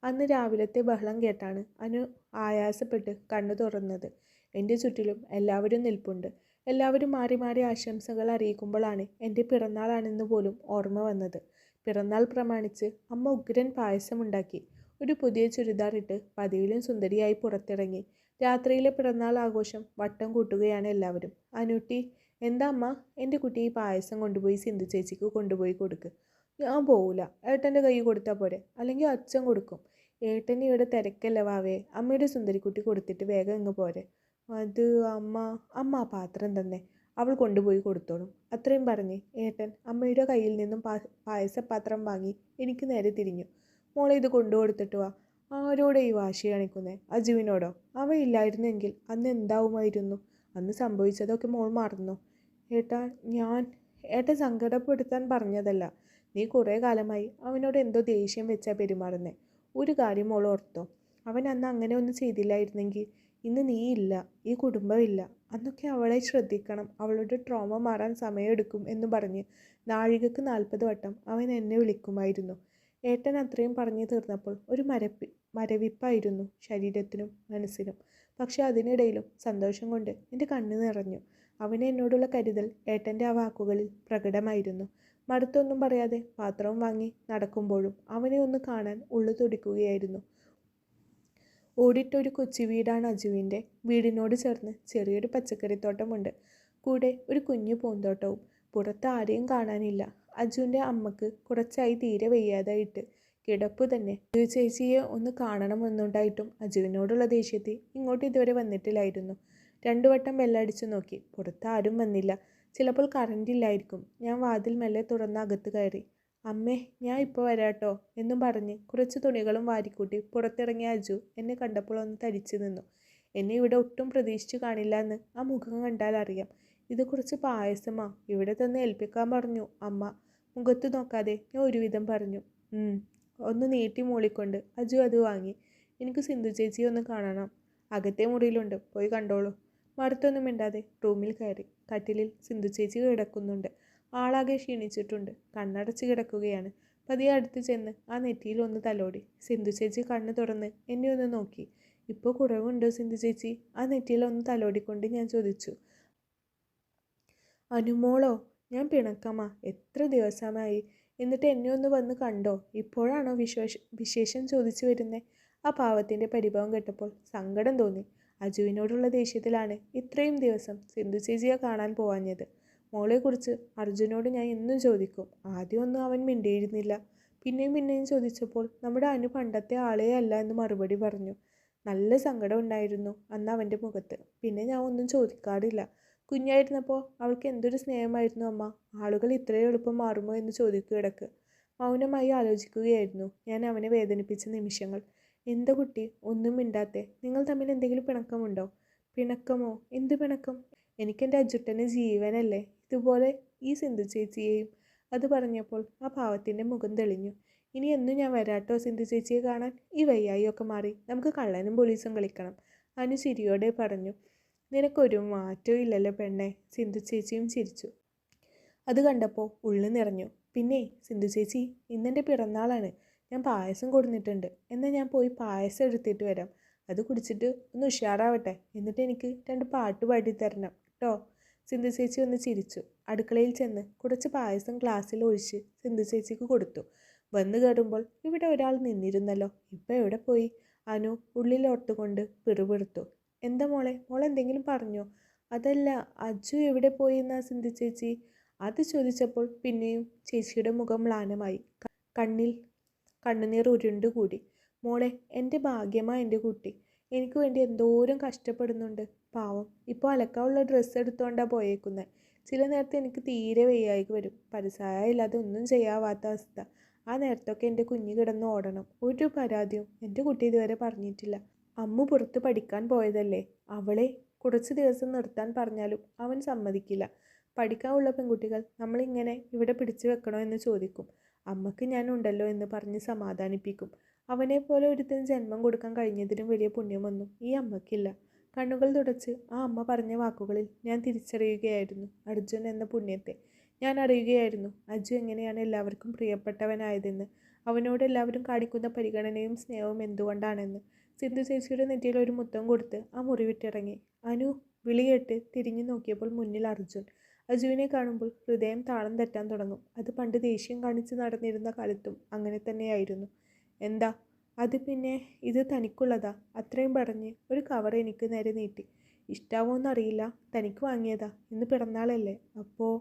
അന്ന് രാവിലത്തെ ബഹളം കേട്ടാണ് അനു ആയാസപ്പെട്ട് കണ്ണു തുറന്നത്. എൻ്റെ ചുറ്റിലും എല്ലാവരും നിൽപ്പുണ്ട്. എല്ലാവരും മാറി മാറി ആശംസകൾ അറിയിക്കുമ്പോഴാണ് എൻ്റെ പിറന്നാളാണെന്ന് പോലും ഓർമ്മ വന്നത്. പിറന്നാൾ പ്രമാണിച്ച് അമ്മ ഉഗ്രൻ പായസമുണ്ടാക്കി. ഒരു പുതിയ ചുരിദാർ ഇട്ട് പതിവിലും സുന്ദരിയായി പുറത്തിറങ്ങി. രാത്രിയിലെ പിറന്നാൾ ആഘോഷം വട്ടം കൂട്ടുകയാണ് എല്ലാവരും. അനുട്ടി, എന്താ അമ്മ? എൻ്റെ കുട്ടി ഈ പായസം കൊണ്ടുപോയി സിന്ധു ചേച്ചിക്ക് കൊണ്ടുപോയി കൊടുക്ക്. ഞാൻ പോവില്ല, ഏട്ടൻ്റെ കൈ കൊടുത്താൽ പോരെ, അല്ലെങ്കിൽ അച്ഛൻ കൊടുക്കും. ഏട്ടന് ഇവിടെ തിരക്കല്ല വാവേ, അമ്മയുടെ സുന്ദരിക്കുട്ടി കൊടുത്തിട്ട് വേഗം ഇങ്ങ് പോരെ. അത് അമ്മ ആ പാത്രം തന്നെ, അവൾ കൊണ്ടുപോയി കൊടുത്തോളും. അത്രയും പറഞ്ഞ് ഏട്ടൻ അമ്മയുടെ കയ്യിൽ നിന്നും പായസപാത്രം വാങ്ങി എനിക്ക് നേരെ തിരിഞ്ഞു. മോളെ ഇത് കൊണ്ടുകൊടുത്തിട്ട് വാ. ആരോടെ ഈ വാശി കാണിക്കുന്നേ? അജുവിനോടോ? അവയില്ലായിരുന്നെങ്കിൽ അന്ന് എന്താവുമായിരുന്നു? അന്ന് സംഭവിച്ചതൊക്കെ മോൾ മറന്നോ? ഏട്ടൻ സങ്കടപ്പെടുത്താൻ പറഞ്ഞതല്ല. നീ കുറേ കാലമായി അവനോട് എന്തോ ദേഷ്യം വെച്ചാൽ പെരുമാറുന്നേ. ഒരു കാര്യം മോൾ ഓർത്തോ, അവൻ അന്ന് അങ്ങനെ ഒന്നും ചെയ്തില്ലായിരുന്നെങ്കിൽ ഇന്ന് നീ ഇല്ല, ഈ കുടുംബമില്ല. അന്നൊക്കെ അവളെ ശ്രദ്ധിക്കണം, അവളുടെ ട്രോമ മാറാൻ സമയമെടുക്കും എന്ന് പറഞ്ഞ് നാഴികക്ക് 40 വട്ടം അവൻ എന്നെ വിളിക്കുമായിരുന്നു. ഏട്ടൻ അത്രയും പറഞ്ഞു തീർന്നപ്പോൾ ഒരു മരവിപ്പായിരുന്നു ശരീരത്തിനും മനസ്സിനും. പക്ഷെ അതിനിടയിലും സന്തോഷം കൊണ്ട് എൻ്റെ കണ്ണ് നിറഞ്ഞു. അവന് എന്നോടുള്ള കരുതൽ ഏട്ടൻ്റെ ആ വാക്കുകളിൽ പ്രകടമായിരുന്നു. മടുത്തൊന്നും പറയാതെ പാത്രവും വാങ്ങി നടക്കുമ്പോഴും അവനെ ഒന്ന് കാണാൻ ഉള്ളു തുടിക്കുകയായിരുന്നു. ഓടിട്ടൊരു കൊച്ചു വീടാണ് അജുവിൻ്റെ. വീടിനോട് ചേർന്ന് ചെറിയൊരു പച്ചക്കറിത്തോട്ടമുണ്ട്. കൂടെ ഒരു കുഞ്ഞു പൂന്തോട്ടവും. പുറത്ത് ആരെയും കാണാനില്ല. അജുവിൻ്റെ അമ്മക്ക് കുറച്ചായി തീരെ വയ്യാതായിട്ട് കിടപ്പ് തന്നെ. അജു ചേച്ചിയെ ഒന്ന് കാണണമെന്നുണ്ടായിട്ടും അജുവിനോടുള്ള ദേഷ്യത്തിൽ ഇങ്ങോട്ട് ഇതുവരെ വന്നിട്ടില്ലായിരുന്നു. 2 വട്ടം ബെല്ലടിച്ചു നോക്കി. പുറത്ത് ആരും വന്നില്ല. ചിലപ്പോൾ കറണ്ട് ഇല്ലായിരിക്കും. ഞാൻ വാതിൽ മെല്ലെ തുറന്ന് അകത്ത് കയറി. അമ്മേ, ഞാൻ ഇപ്പോൾ വരാട്ടോ എന്നും പറഞ്ഞ് കുറച്ച് തുണികളും വാരിക്കൂട്ടി പുറത്തിറങ്ങിയ അജു എന്നെ കണ്ടപ്പോൾ ഒന്ന് തരിച്ചു നിന്നു. എന്നെ ഇവിടെ ഒട്ടും പ്രതീക്ഷിച്ചു കാണില്ല എന്ന് ആ മുഖം കണ്ടാൽ അറിയാം. ഇത് കുറച്ച് പായസമാ, ഇവിടെ തന്നെ ഏൽപ്പിക്കാൻ പറഞ്ഞു അമ്മ. മുഖത്ത് നോക്കാതെ ഞാൻ ഒരുവിധം പറഞ്ഞു. ഒന്ന് നീട്ടി മൂളിക്കൊണ്ട് അജു അത് വാങ്ങി. എനിക്ക് സിന്ധു ചേച്ചിയെ ഒന്ന് കാണണം. അകത്തെ മുറിയിലുണ്ട്, പോയി കണ്ടോളൂ. മറുത്തൊന്നും മിണ്ടാതെ റൂമിൽ കയറി. കട്ടിലിൽ സിന്ധു ചേച്ചി കിടക്കുന്നുണ്ട്. ആളാകെ ക്ഷീണിച്ചിട്ടുണ്ട്. കണ്ണടച്ച് കിടക്കുകയാണ്. പതിയെ അടുത്ത് ചെന്ന് ആ നെറ്റിയിൽ ഒന്ന് തലോടി. സിന്ധു ചേച്ചി കണ്ണ് തുറന്ന് എന്നെ ഒന്ന് നോക്കി. ഇപ്പോൾ കുറവുണ്ടോ സിന്ധു ചേച്ചി? ആ നെറ്റിയിൽ ഒന്ന് തലോടിക്കൊണ്ട് ഞാൻ ചോദിച്ചു. അനുമോളോ? ഞാൻ പിണക്കമാ. എത്ര ദിവസമായി. എന്നിട്ട് എന്നെ ഒന്ന് വന്ന് കണ്ടോ? ഇപ്പോഴാണോ വിശേഷം ചോദിച്ചു വരുന്നേ? ആ പാവത്തിൻ്റെ പരിഭവം കേട്ടപ്പോൾ സങ്കടം തോന്നി. അജുവിനോടുള്ള ദേഷ്യത്തിലാണ് ഇത്രയും ദിവസം സിന്ധു ചേച്ചിയെ കാണാൻ പോവാഞ്ഞത്. മോളെക്കുറിച്ച് അർജുനോട് ഞാൻ എന്നും ചോദിക്കും. ആദ്യമൊന്നും അവൻ മിണ്ടിയിരുന്നില്ല. പിന്നെയും ചോദിച്ചപ്പോൾ നമ്മുടെ അനു പണ്ടത്തെ ആളേ അല്ല എന്ന് മറുപടി പറഞ്ഞു. നല്ല സങ്കടം ഉണ്ടായിരുന്നു അന്ന് അവൻ്റെ മുഖത്ത്. പിന്നെ ഞാൻ ഒന്നും ചോദിക്കാറില്ല. കുഞ്ഞായിരുന്നപ്പോൾ അവൾക്ക് എന്തൊരു സ്നേഹമായിരുന്നു അമ്മ. ആളുകൾ ഇത്രയും എളുപ്പം മാറുമോ എന്ന് ചോദിക്കിടക്ക്. മൗനമായി ആലോചിക്കുകയായിരുന്നു ഞാൻ അവനെ വേദനിപ്പിച്ച നിമിഷങ്ങൾ. എന്താ കുട്ടി ഒന്നും മിണ്ടാത്തെ? നിങ്ങൾ തമ്മിൽ എന്തെങ്കിലും പിണക്കമുണ്ടോ? പിണക്കമോ? എന്ത് പിണക്കം? എനിക്കെൻ്റെ അജുട്ടന് ജീവനല്ലേ, ഇതുപോലെ ഈ സിന്ധു ചേച്ചിയെയും. അത് പറഞ്ഞപ്പോൾ ആ പാവത്തിൻ്റെ മുഖം തെളിഞ്ഞു. ഇനി എന്നും ഞാൻ വരാട്ടോ സിന്ധു ചേച്ചിയെ കാണാൻ. ഈ വയ്യായിയൊക്കെ മാറി നമുക്ക് കള്ളനും പോലീസും കളിക്കണം. അനു ചിരിയോടെ പറഞ്ഞു. നിനക്കൊരു മാറ്റവും ഇല്ലല്ലോ പെണ്ണെ. സിന്ധു ചേച്ചിയും ചിരിച്ചു. അത് കണ്ടപ്പോൾ ഉള്ളു നിറഞ്ഞു. പിന്നെ സിന്ധു ചേച്ചി, ഇന്നെൻ്റെ പിറന്നാളാണ്. ഞാൻ പായസം കൊടുത്തിട്ടുണ്ട്. എന്നാൽ ഞാൻ പോയി പായസം എടുത്തിട്ട് വരാം. അത് കുടിച്ചിട്ട് ഒന്ന് ഉഷാറാവട്ടെ. എന്നിട്ട് എനിക്ക് 2 പാട്ട് പാടിത്തരണം കേട്ടോ. സിന്ധു ചേച്ചി ഒന്ന് ചിരിച്ചു. അടുക്കളയിൽ ചെന്ന് കുറച്ച് പായസം ഗ്ലാസ്സിൽ ഒഴിച്ച് സിന്ധു ചേച്ചിക്ക് കൊടുത്തു. വന്നു കയറുമ്പോൾ ഇവിടെ ഒരാൾ നിന്നിരുന്നല്ലോ, ഇപ്പം എവിടെ പോയി? അനു ഉള്ളിലോർത്തുകൊണ്ട് പിറുപിറുത്തു. എന്താ മോളെന്തെങ്കിലും പറഞ്ഞോ? അതല്ല, അജു എവിടെ പോയി എന്നാ സിന്ധു ചേച്ചി. അത് ചോദിച്ചപ്പോൾ പിന്നെയും ചേച്ചിയുടെ മുഖം മ്ലാനമായി. കണ്ണുനീർ ഉരുണ്ടുകൂടി. മോളെ, എൻ്റെ ഭാഗ്യമാ എൻ്റെ കുട്ടി. എനിക്ക് വേണ്ടി എന്തോരം കഷ്ടപ്പെടുന്നുണ്ട് പാവം. ഇപ്പോൾ അലക്കാനുള്ള ഡ്രസ്സ് എടുത്തുകൊണ്ടാണ് പോയേക്കുന്നത്. ചില നേരത്തെ എനിക്ക് തീരെ വയ്യായിക്ക് വരും. പരസായ ഇല്ലാതെ ഒന്നും ചെയ്യാവാത്ത അവസ്ഥ. ആ നേരത്തൊക്കെ എൻ്റെ കുഞ്ഞ് കിടന്ന് ഓടണം. ഒരു പരാതിയും എൻ്റെ കുട്ടി ഇതുവരെ പറഞ്ഞിട്ടില്ല. അമ്മു പുറത്ത് പഠിക്കാൻ പോയതല്ലേ. അവളെ കുറച്ച് ദിവസം നിർത്താൻ പറഞ്ഞാലും അവൻ സമ്മതിക്കില്ല. പഠിക്കാനുള്ള പെൺകുട്ടികൾ നമ്മളിങ്ങനെ ഇവിടെ പിടിച്ചു വെക്കണോ എന്ന് ചോദിക്കും. അമ്മക്ക് ഞാൻ ഉണ്ടല്ലോ എന്ന് പറഞ്ഞ് സമാധാനിപ്പിക്കും. അവനെപ്പോലെ ഒരുത്തിന് ജന്മം കൊടുക്കാൻ കഴിഞ്ഞതിനും വലിയ പുണ്യമൊന്നും ഈ അമ്മയ്ക്കില്ല. കണ്ണുകൾ തുടച്ച് ആ അമ്മ പറഞ്ഞ വാക്കുകളിൽ ഞാൻ തിരിച്ചറിയുകയായിരുന്നു അർജുൻ എന്ന പുണ്യത്തെ. ഞാൻ അറിയുകയായിരുന്നു അജു എങ്ങനെയാണ് എല്ലാവർക്കും പ്രിയപ്പെട്ടവനായതെന്ന്. അവനോട് എല്ലാവരും കാണിക്കുന്ന പരിഗണനയും സ്നേഹവും എന്തുകൊണ്ടാണെന്ന്. സിന്ധു ചേച്ചിയുടെ നെറ്റിയിൽ ഒരു മുത്തം കൊടുത്ത് ആ മുറി വിട്ടിറങ്ങി. അനു വിളി കേട്ട് തിരിഞ്ഞു നോക്കിയപ്പോൾ മുന്നിൽ അർജുൻ. അജുവിനെ കാണുമ്പോൾ ഹൃദയം താളം തെറ്റാൻ തുടങ്ങും. അത് പണ്ട് ദേഷ്യം കാണിച്ച് നടന്നിരുന്ന കാലത്തും അങ്ങനെ തന്നെയായിരുന്നു. എന്താ? അത് പിന്നെ ഇത് തനിക്കുള്ളതാ. അത്രയും പറഞ്ഞ് ഒരു കവർ എനിക്ക് നേരെ നീട്ടി. ഇഷ്ടാവോന്നറിയില്ല, തനിക്ക് വാങ്ങിയതാ. ഇന്ന് പിറന്നാളല്ലേ. അപ്പോൾ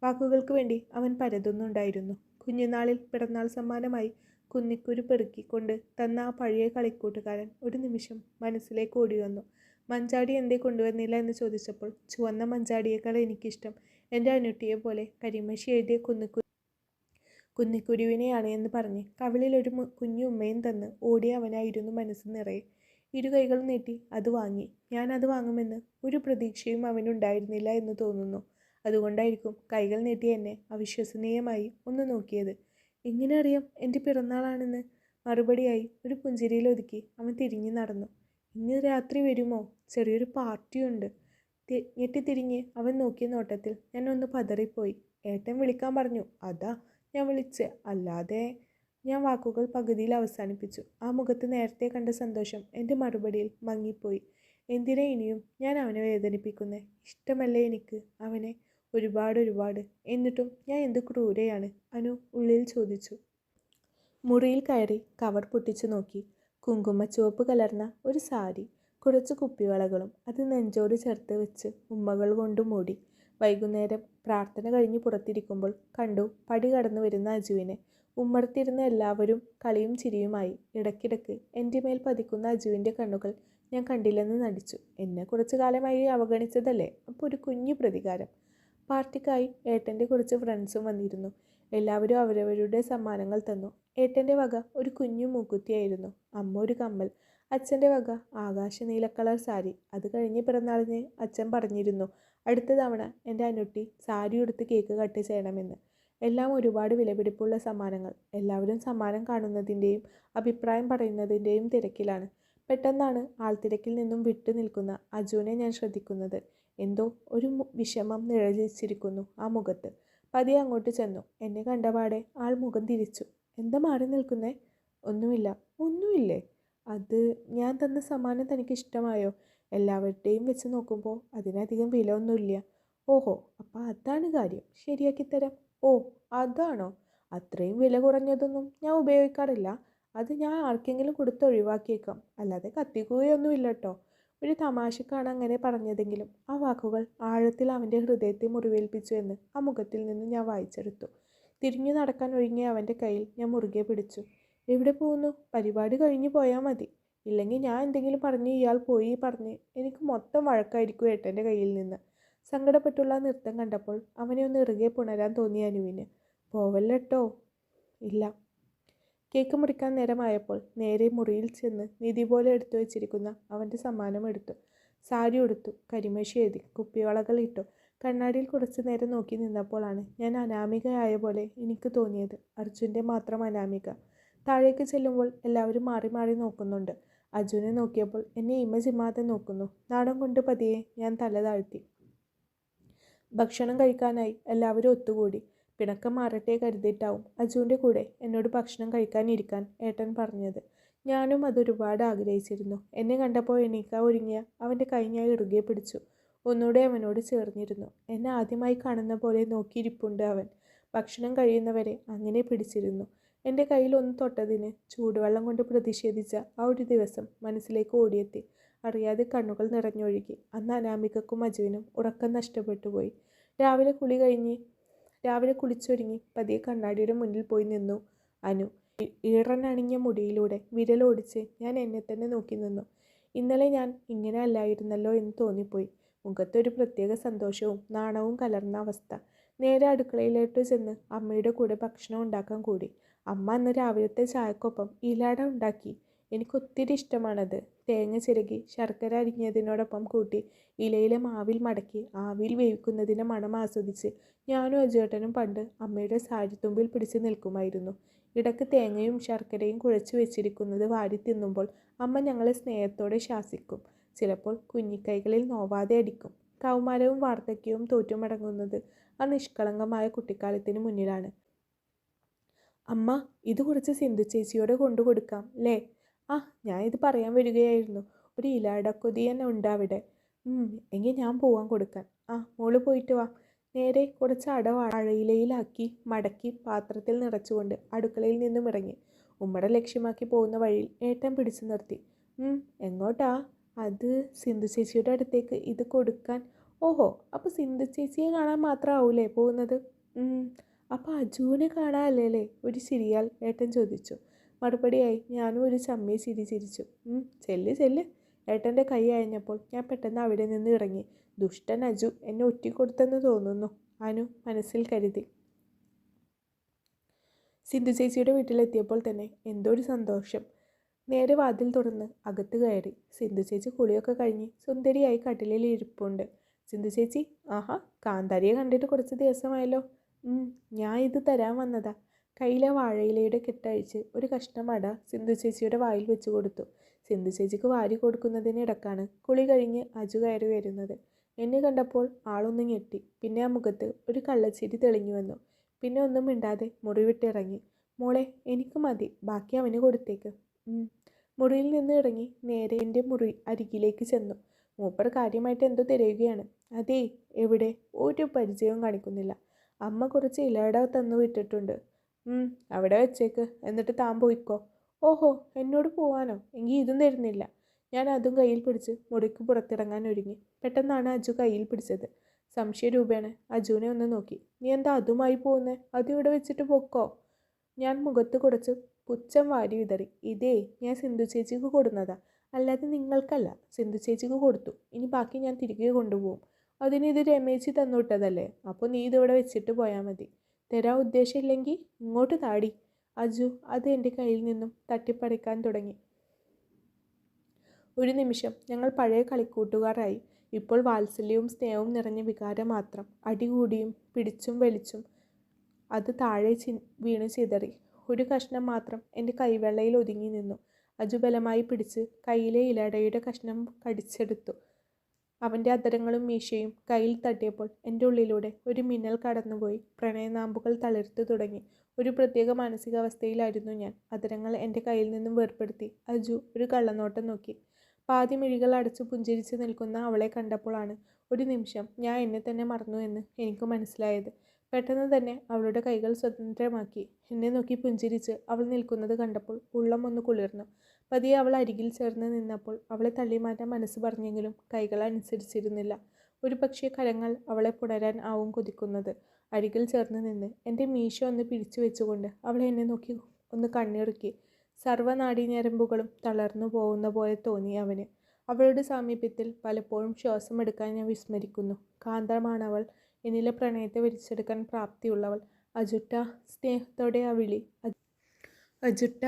വാക്കുകൾക്ക് വേണ്ടി അവൻ പരതുന്നുണ്ടായിരുന്നു. കുഞ്ഞുനാളിൽ പിറന്നാൾ സമ്മാനമായി കുന്നിക്കുരു പെറുക്കിക്കൊണ്ട് തന്ന ആ പഴയ കളിക്കൂട്ടുകാരൻ ഒരു നിമിഷം മനസ്സിലേക്ക് ഓടി വന്നു. മഞ്ചാടി എന്തേ കൊണ്ടുവന്നില്ല എന്ന് ചോദിച്ചപ്പോൾ ചുവന്ന മഞ്ചാടിയേക്കാൾ എനിക്കിഷ്ടം എൻ്റെ അനുട്ടിയെ പോലെ കരിമഷി എഴുതിയ കുന്നിക്കുരുവിനെയാണ് എന്ന് പറഞ്ഞ് കവിളിൽ ഒരു കുഞ്ഞു ഉമ്മയും തന്ന് ഓടിയ അവനായിരുന്നു മനസ്സ് നിറയെ. 2 കൈകൾ നീട്ടി അത് വാങ്ങി. ഞാൻ അത് വാങ്ങുമെന്ന് ഒരു പ്രതീക്ഷയും അവനുണ്ടായിരുന്നില്ല എന്ന് തോന്നുന്നു. അതുകൊണ്ടായിരിക്കും കൈകൾ നീട്ടി എന്നെ അവിശ്വസനീയമായി ഒന്ന് നോക്കിയത്. എങ്ങനെ അറിയാം എൻ്റെ പിറന്നാളാണെന്ന്? മറുപടിയായി ഒരു പുഞ്ചിരിയിൽ ഒതുക്കി അവൻ തിരിഞ്ഞു നടന്നു. ഇന്ന് രാത്രി വരുമോ? ചെറിയൊരു പാർട്ടിയുണ്ട്. ഞെട്ടിത്തിരിഞ്ഞ് അവൻ നോക്കിയ നോട്ടത്തിൽ ഞാൻ ഒന്ന് പതറിപ്പോയി. ഏട്ടൻ വിളിക്കാൻ പറഞ്ഞു, അതാ ഞാൻ വിളിച്ച്. അല്ലാതെ. ഞാൻ വാക്കുകൾ പകുതിയിൽ അവസാനിപ്പിച്ചു. ആ മുഖത്ത് നേരത്തെ കണ്ട സന്തോഷം എൻ്റെ മറുപടിയിൽ മങ്ങിപ്പോയി. എന്തിനാ ഇനിയും ഞാൻ അവനെ വേദനിപ്പിക്കുന്നേ? ഇഷ്ടമല്ലേ എനിക്ക് അവനെ ഒരുപാട്. എന്നിട്ടും ഞാൻ എന്ത് ക്രൂരയാണ്? അനു ഉള്ളിൽ ചോദിച്ചു. മുറിയിൽ കയറി കവർ പൊട്ടിച്ചു നോക്കി. കുങ്കുമച്ചുവപ്പ് കലർന്ന ഒരു സാരി, കുറച്ച് കുപ്പിവളകളും അത് നെഞ്ചോട് ചേർത്ത് വെച്ച് ഉമ്മകൾ കൊണ്ട് മൂടി. വൈകുന്നേരം പ്രാർത്ഥന കഴിഞ്ഞ് പുറത്തിരിക്കുമ്പോൾ കണ്ടു പടി കടന്നു വരുന്ന അജുവിനെ. ഉമ്മർത്തിരുന്ന എല്ലാവരും കളിയും ചിരിയുമായി. ഇടയ്ക്കിടയ്ക്ക് എൻ്റെ മേൽ പതിക്കുന്ന അജുവിൻ്റെ കണ്ണുകൾ ഞാൻ കണ്ടില്ലെന്ന് നടിച്ചു. എന്നെ കുറച്ചു കാലമായി അവഗണിച്ചതല്ലേ, അപ്പോൾ ഒരു കുഞ്ഞു പ്രതികാരം. പാർട്ടിക്കായി ഏട്ടൻ്റെ കുറച്ച് ഫ്രണ്ട്സും വന്നിരുന്നു. എല്ലാവരും അവരവരുടെ സമ്മാനങ്ങൾ തന്നു. ഏട്ടൻ്റെ വക ഒരു കുഞ്ഞു മൂക്കുത്തിയായിരുന്നു. അമ്മ ഒരു കമ്മൽ. അച്ഛൻ്റെ വക ആകാശ നീല കളർ സാരി. അത് കഴിഞ്ഞ് പിറന്നാളിന് അച്ഛൻ പറഞ്ഞിരുന്നു അടുത്ത തവണ എൻ്റെ അനുട്ടി സാരി ഉടുത്ത് കേക്ക് കട്ട് ചെയ്യണമെന്ന്. എല്ലാം ഒരുപാട് വിലപിടിപ്പുള്ള സമ്മാനങ്ങൾ. എല്ലാവരും സമ്മാനം കാണുന്നതിൻ്റെയും അഭിപ്രായം പറയുന്നതിൻ്റെയും തിരക്കിലാണ്. പെട്ടെന്നാണ് ആൾത്തിരക്കിൽ നിന്നും വിട്ടു നിൽക്കുന്ന അജുവിനെ ഞാൻ ശ്രദ്ധിക്കുന്നത്. എന്തോ ഒരു വിഷമം നിഴലിച്ചിരിക്കുന്നു ആ മുഖത്ത്. പതിയെ അങ്ങോട്ട് ചെന്നു. എന്നെ കണ്ടപാടെ ആൾ മുഖം തിരിച്ചു. എന്താ മാറി നിൽക്കുന്നേ? ഒന്നുമില്ല. ഒന്നുമില്ലേ? അത് ഞാൻ തന്ന സമ്മാനം തനിക്ക് ഇഷ്ടമായോ? എല്ലാവരുടെയും വെച്ച് നോക്കുമ്പോൾ അതിനധികം വില ഒന്നുമില്ല. ഓഹോ, അപ്പം അതാണ് കാര്യം. ശരിയാക്കി തരാം. ഓ, അതാണോ? അത്രയും വില കുറഞ്ഞതൊന്നും ഞാൻ ഉപയോഗിക്കാറില്ല. അത് ഞാൻ ആർക്കെങ്കിലും കൊടുത്ത് ഒഴിവാക്കിയേക്കാം. അല്ലാതെ കത്തിക്കുകയൊന്നുമില്ല കേട്ടോ. ഒരു തമാശക്കാണ് അങ്ങനെ പറഞ്ഞതെങ്കിലും ആ വാക്കുകൾ ആഴത്തിൽ അവൻ്റെ ഹൃദയത്തെ മുറിവേൽപ്പിച്ചു എന്ന് ആ മുഖത്തിൽ നിന്ന് ഞാൻ വായിച്ചെടുത്തു. തിരിഞ്ഞു നടക്കാൻ ഒരുങ്ങിയ അവൻ്റെ കയ്യിൽ ഞാൻ മുറുകെ പിടിച്ചു. എവിടെ പോകുന്നു? പരിപാടി കഴിഞ്ഞു പോയാൽ മതി. ഇല്ലെങ്കിൽ ഞാൻ എന്തെങ്കിലും പറഞ്ഞ് ഇയാൾ പോയി പറഞ്ഞ് എനിക്ക് മൊത്തം വഴക്കായിരിക്കും ഏട്ടൻ്റെ കയ്യിൽ നിന്ന്. സങ്കടപ്പെട്ടുള്ള നൃത്തം കണ്ടപ്പോൾ അവനെ ഒന്ന് ഇറുകെ പുണരാൻ തോന്നി അനുവിന്. പോവല്ലോ. ഇല്ല. കേക്ക് മുറിക്കാൻ നേരമായപ്പോൾ നേരെ മുറിയിൽ ചെന്ന് നിധി പോലെ എടുത്തു വെച്ചിരിക്കുന്ന അവൻ്റെ സമ്മാനം എടുത്തു. സാരി ഉടുത്തു, കരിമഷി എഴുതി, കുപ്പിവളകൾ ഇട്ടു. കണ്ണാടിയിൽ കുറച്ചു നേരം നോക്കി നിന്നപ്പോഴാണ് ഞാൻ അനാമികയായ പോലെ എനിക്ക് തോന്നിയത്. അർജുൻ്റെ മാത്രം അനാമിക. താഴേക്ക് ചെല്ലുമ്പോൾ എല്ലാവരും മാറി മാറി നോക്കുന്നുണ്ട്. അർജുനെ നോക്കിയപ്പോൾ എന്നെ ഇമജിമാതെ നോക്കുന്നു. നാടൻ കൊണ്ട് പതിയെ ഞാൻ തല താഴ്ത്തി. ഭക്ഷണം കഴിക്കാനായി എല്ലാവരും ഒത്തുകൂടി. പിണക്കം മാറട്ടെ കരുതിയിട്ടാവും അജുവിൻ്റെ കൂടെ എന്നോട് ഭക്ഷണം കഴിക്കാനിരിക്കാൻ ഏട്ടൻ പറഞ്ഞത്. ഞാനും അതൊരുപാട് ആഗ്രഹിച്ചിരുന്നു. എന്നെ കണ്ടപ്പോൾ എണീക്കാൻ ഒരുങ്ങിയ അവൻ്റെ കൈ ഞാൻ ഇറുകെ പിടിച്ചു. ഒന്നുകൂടെ അവനോട് ചേർന്നിരുന്നു. എന്നെ ആദ്യമായി കാണുന്ന പോലെ നോക്കിയിരിപ്പുണ്ട് അവൻ. ഭക്ഷണം കഴിയുന്നവരെ അങ്ങനെ പിടിച്ചിരുന്നു. എൻ്റെ കയ്യിൽ ഒന്ന് തൊട്ടതിന് ചൂടുവെള്ളം കൊണ്ട് പ്രതിഷേധിച്ച ആ ഒരു ദിവസം മനസ്സിലേക്ക് ഓടിയെത്തി. അറിയാതെ കണ്ണുകൾ നിറഞ്ഞൊഴുകി. അന്ന് അനാമികക്കും അജുവിനും ഉറക്കം നഷ്ടപ്പെട്ടു പോയി. രാവിലെ കുളിച്ചൊരുങ്ങി പതിയെ കണ്ണാടിയുടെ മുന്നിൽ പോയി നിന്നു അനു. ഈറനണിഞ്ഞ മുടിയിലൂടെ വിരലോടിച്ച് ഞാൻ എന്നെ തന്നെ നോക്കി നിന്നു. ഇന്നലെ ഞാൻ ഇങ്ങനെ അല്ലായിരുന്നല്ലോ എന്ന് തോന്നിപ്പോയി. മുഖത്തൊരു പ്രത്യേക സന്തോഷവും നാണവും കലർന്ന അവസ്ഥ. നേരെ അടുക്കളയിലോട്ട് ചെന്ന് അമ്മയുടെ കൂടെ ഭക്ഷണം ഉണ്ടാക്കാൻ കൂടി. അമ്മ അന്ന് രാവിലത്തെ ചായക്കൊപ്പം ഇലാട ഉണ്ടാക്കി. എനിക്കൊത്തിരി ഇഷ്ടമാണത്. തേങ്ങ ചിരകി ശർക്കര അരിഞ്ഞതിനോടൊപ്പം കൂട്ടി ഇലയിലെ മാവിൽ മടക്കി ആവിയിൽ വേവിക്കുന്നതിൻ്റെ മണം ആസ്വദിച്ച് ഞാനും അജുവേട്ടനും പണ്ട് അമ്മയുടെ സാരിത്തുമ്പിൽ പിടിച്ച് നിൽക്കുമായിരുന്നു. ഇടയ്ക്ക് തേങ്ങയും ശർക്കരയും കുഴച്ച് വെച്ചിരിക്കുന്നത് വാരി തിന്നുമ്പോൾ അമ്മ ഞങ്ങളെ സ്നേഹത്തോടെ ശാസിക്കും. ചിലപ്പോൾ കുഞ്ഞിക്കൈകളിൽ നോവാതെ അടിക്കും. കൗമാരവും വാർദ്ധക്യവും തോറ്റുമടങ്ങുന്നത് ആ നിഷ്കളങ്കമായ കുട്ടിക്കാലത്തിന് മുന്നിലാണ്. അമ്മ, ഇത് കുറച്ച് സിന്ധു ചേച്ചിയോടെ കൊണ്ടു കൊടുക്കാം ല്ലേ? ആ, ഞാൻ ഇത് പറയാൻ വരികയായിരുന്നു. ഒരു ഇലാടക്കൊതിയൻ ഉണ്ട് അവിടെ. എങ്കിൽ ഞാൻ പോവാൻ കൊടുക്കാൻ. ആ, മോള് പോയിട്ട് വാ. നേരെ കുറച്ച് അട വാഴയിലയിലാക്കി മടക്കി പാത്രത്തിൽ നിറച്ചുകൊണ്ട് അടുക്കളയിൽ നിന്നും ഇറങ്ങി. ഉമ്മടെ ലക്ഷ്യമാക്കി പോകുന്ന വഴിയിൽ ഏട്ടൻ പിടിച്ചു നിർത്തി. എങ്ങോട്ടാ? അത് സിന്ധു ചേച്ചിയുടെ അടുത്തേക്ക് ഇത് കൊടുക്കാൻ. ഓഹോ, അപ്പോൾ സിന്ധു ചേച്ചിയെ കാണാൻ മാത്രമാവൂലേ പോകുന്നത്? അപ്പോൾ അജുവിനെ കാണാനല്ലേ? ഒരു ചിരിയാൽ ഏട്ടൻ ചോദിച്ചു. മറുപടിയായി ഞാനും ഒരു ചമ്മിയ ചിരി ചിരിച്ചു. ചെല്ല്. ഏട്ടൻ്റെ കൈ അയഞ്ഞപ്പോൾ ഞാൻ പെട്ടെന്ന് അവിടെ നിന്ന് ഇറങ്ങി. ദുഷ്ടൻ അജു എന്നെ ഒറ്റിക്കൊടുത്തെന്ന് തോന്നുന്നു, അനു മനസ്സിൽ കരുതി. സിന്ധു ചേച്ചിയുടെ വീട്ടിലെത്തിയപ്പോൾ തന്നെ എന്തോ ഒരു സന്തോഷം. നേരെ വാതിൽ തുറന്ന് അകത്ത് കയറി. സിന്ധു ചേച്ചി കുളിയൊക്കെ കഴിഞ്ഞ് സുന്ദരിയായി കട്ടിലിൽ ഇരിപ്പുണ്ട്. സിന്ധു ചേച്ചി, ആഹാ, കാന്താരിയെ കണ്ടിട്ട് കുറച്ച് ദിവസമായല്ലോ. ഞാൻ ഇത് തരാൻ വന്നതാ. കയ്യിലെ വാഴയിലയുടെ കെട്ടഴിച്ച് ഒരു കഷ്ണം അട സിന്ധു ചേച്ചിയുടെ വായിൽ വെച്ച് കൊടുത്തു. സിന്ധു ചേച്ചിക്ക് വാരി കൊടുക്കുന്നതിനിടക്കാണ് കുളി കഴിഞ്ഞ് അജു കയറി വരുന്നത്. എന്നെ കണ്ടപ്പോൾ ആളൊന്ന് ഞെട്ടി. പിന്നെ ആ മുഖത്ത് ഒരു കള്ളച്ചിരി തെളിഞ്ഞു വന്നു. പിന്നെ ഒന്നും മിണ്ടാതെ മുറി വിട്ടിറങ്ങി. മോളെ, എനിക്ക് മതി, ബാക്കി അവന് കൊടുത്തേക്ക്. മുറിയിൽ നിന്ന് ഇറങ്ങി നേരെ എൻ്റെ മുറി അരികിലേക്ക് ചെന്നു. മൂപ്പർ കാര്യമായിട്ട് എന്തോ തിരയുകയാണ്. അതേ, എവിടെ? ഒരു പരിചയവും കാണിക്കുന്നില്ല. അമ്മ കുറച്ച് ഇലട തന്നു വിട്ടിട്ടുണ്ട്. അവിടെ വെച്ചേക്ക്, എന്നിട്ട് താൻ പോയിക്കോ. ഓഹോ, എന്നോട് പോവാനോ? എങ്കിൽ ഇതും തരുന്നില്ല. ഞാൻ അതും കയ്യിൽ പിടിച്ച് മുറിക്ക് പുറത്തിറങ്ങാൻ ഒരുങ്ങി. പെട്ടെന്നാണ് അജു കയ്യിൽ പിടിച്ചത്. സംശയരൂപേണ അജുവിനെ ഒന്ന് നോക്കി. നീ എന്താ അതുമായി പോകുന്നേ? അതും ഇവിടെ വെച്ചിട്ട് പൊക്കോ. ഞാൻ മുഖത്ത് കുറച്ച് പുച്ഛം വാരി വിതറി. ഇതേ ഞാൻ സിന്ധു ചേച്ചിക്ക് കൊടുന്നതാ, അല്ലാതെ നിങ്ങൾക്കല്ല. സിന്ധു ചേച്ചിക്ക് കൊടുത്തു. ഇനി ബാക്കി ഞാൻ തിരികെ കൊണ്ടുപോകും. അതിന് ഇത് രമേശി തന്നുവിട്ടതല്ലേ? അപ്പോൾ നീ ഇതിവിടെ വെച്ചിട്ട് പോയാൽ മതി. തരാൻ ഉദ്ദേശമില്ലെങ്കിൽ ഇങ്ങോട്ട് താടി. അജു അത് എൻ്റെ കയ്യിൽ നിന്നും തട്ടിപ്പറിക്കാൻ തുടങ്ങി. ഒരു നിമിഷം ഞങ്ങൾ പഴയ കളിക്കൂട്ടുകാരായി. ഇപ്പോൾ വാത്സല്യവും സ്നേഹവും നിറഞ്ഞ വികാരം മാത്രം. അടികൂടിയും പിടിച്ചും വലിച്ചും അത് താഴെ വീണ് ചിതറി. ഒരു കഷ്ണം മാത്രം എൻ്റെ കൈവെള്ളയിൽ ഒതുങ്ങി നിന്നു. അജു ബലമായി പിടിച്ച് കയ്യിലെ ഇലടയുടെ കഷ്ണം കടിച്ചെടുത്തു. അവൻ്റെ അധരങ്ങളും മീശയും കയ്യിൽ തട്ടിയപ്പോൾ എൻ്റെ ഉള്ളിലൂടെ ഒരു മിന്നൽ കടന്നുപോയി. പ്രണയനാമ്പുകൾ തളിർത്തു തുടങ്ങി. ഒരു പ്രത്യേക മാനസികാവസ്ഥയിലായിരുന്നു ഞാൻ. അധരങ്ങൾ എൻ്റെ കയ്യിൽ നിന്നും വേർപ്പെടുത്തി അജു ഒരു കള്ളനോട്ടം നോക്കി. പാതി മിഴികൾ അടച്ചു പുഞ്ചിരിച്ച് നിൽക്കുന്ന അവളെ കണ്ടപ്പോഴാണ് ഒരു നിമിഷം ഞാൻ എന്നെ തന്നെ മറന്നു എന്ന് എനിക്ക് മനസ്സിലായത്. പെട്ടെന്ന് തന്നെ അവളുടെ കൈകൾ സ്വതന്ത്രമാക്കി എന്നെ നോക്കി പുഞ്ചിരിച്ച് അവൾ നിൽക്കുന്നത് കണ്ടപ്പോൾ ഉള്ളം ഒന്ന് കുളിർന്നു. പതിയെ അവൾ അരികിൽ ചേർന്ന് നിന്നപ്പോൾ അവളെ തള്ളിമാറ്റാൻ മനസ്സ് പറഞ്ഞെങ്കിലും കൈകൾ അനുസരിച്ചിരുന്നില്ല. ഒരു പക്ഷേ കരങ്ങൾ അവളെ പുണരാൻ ആവും കൊതിക്കുന്നത്. അരികിൽ ചേർന്ന് നിന്ന് എൻ്റെ മീശ ഒന്ന് പിടിച്ചു വെച്ചുകൊണ്ട് അവൾ എന്നെ നോക്കി ഒന്ന് കണ്ണിറുക്കി. സർവ്വനാഡീഞരമ്പുകളും തളർന്നു പോകുന്ന പോലെ തോന്നി അവന്. അവളുടെ സാമീപ്യത്തിൽ പലപ്പോഴും ശ്വാസമെടുക്കാൻ ഞാൻ വിസ്മരിക്കുന്നു. കാന്തമാണവൾ, എന്നിലെ പ്രണയത്തെ വലിച്ചെടുക്കാൻ പ്രാപ്തിയുള്ളവൾ. അജുട്ട, സ്നേഹത്തോടെ ആ വിളി. അജുട്ട.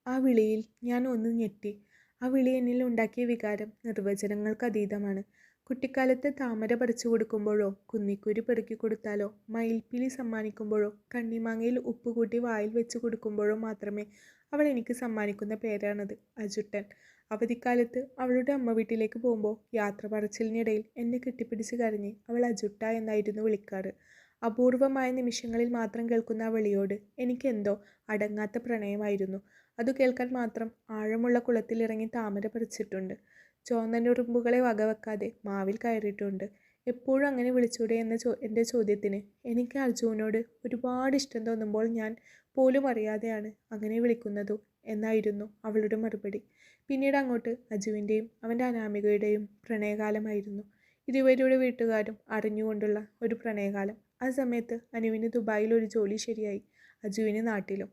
ആ വിളിയിൽ ഞാൻ ഒന്ന് ഞെട്ടി. ആ വിളി എന്നിൽ ഉണ്ടാക്കിയ വികാരം നിർവചനങ്ങൾക്ക് അതീതമാണ്. കുട്ടിക്കാലത്ത് താമര പറിച്ചു കൊടുക്കുമ്പോഴോ, കുന്നിക്കുരു പെറുക്കി കൊടുത്താലോ, മയിൽപ്പിലി സമ്മാനിക്കുമ്പോഴോ, കണ്ണിമാങ്ങയിൽ ഉപ്പുകൂട്ടി വായിൽ വെച്ച് കൊടുക്കുമ്പോഴോ മാത്രമേ അവൾ എനിക്ക് സമ്മാനിക്കുന്ന പേരാണത്, അജുട്ടൻ. അവധിക്കാലത്ത് അവളുടെ അമ്മ വീട്ടിലേക്ക് പോകുമ്പോൾ യാത്ര പറച്ചിലിനിടയിൽ എന്നെ കെട്ടിപ്പിടിച്ച് കരഞ്ഞ് അവൾ അജുട്ട എന്നായിരുന്നു വിളിക്കാറ്. അപൂർവമായ നിമിഷങ്ങളിൽ മാത്രം കേൾക്കുന്ന ആ വിളിയോട് എനിക്കെന്തോ അടങ്ങാത്ത പ്രണയമായിരുന്നു. അത് കേൾക്കാൻ മാത്രം ആഴമുള്ള കുളത്തിലിറങ്ങി താമര പറിച്ചിട്ടുണ്ട്. ചോന്നനുറുമ്പുകളെ വകവെക്കാതെ മാവിൽ കയറിയിട്ടുണ്ട്. എപ്പോഴും അങ്ങനെ വിളിച്ചൂടെ എന്ന എൻ്റെ ചോദ്യത്തിന് എനിക്ക് അർജുനോട് ഒരുപാട് ഇഷ്ടം തോന്നുമ്പോൾ ഞാൻ പോലും അറിയാതെയാണ് അങ്ങനെ വിളിക്കുന്നതു എന്നായിരുന്നു അവളുടെ മറുപടി. പിന്നീട് അങ്ങോട്ട് അജുവിൻ്റെയും അവൻ്റെ അനാമികയുടെയും പ്രണയകാലമായിരുന്നു. ഇരുവരുടെ വീട്ടുകാരും അറിഞ്ഞുകൊണ്ടുള്ള ഒരു പ്രണയകാലം. ആ സമയത്ത് അനുവിന് ദുബായിൽ ഒരു ജോലി ശരിയായി. അജുവിന് നാട്ടിലും.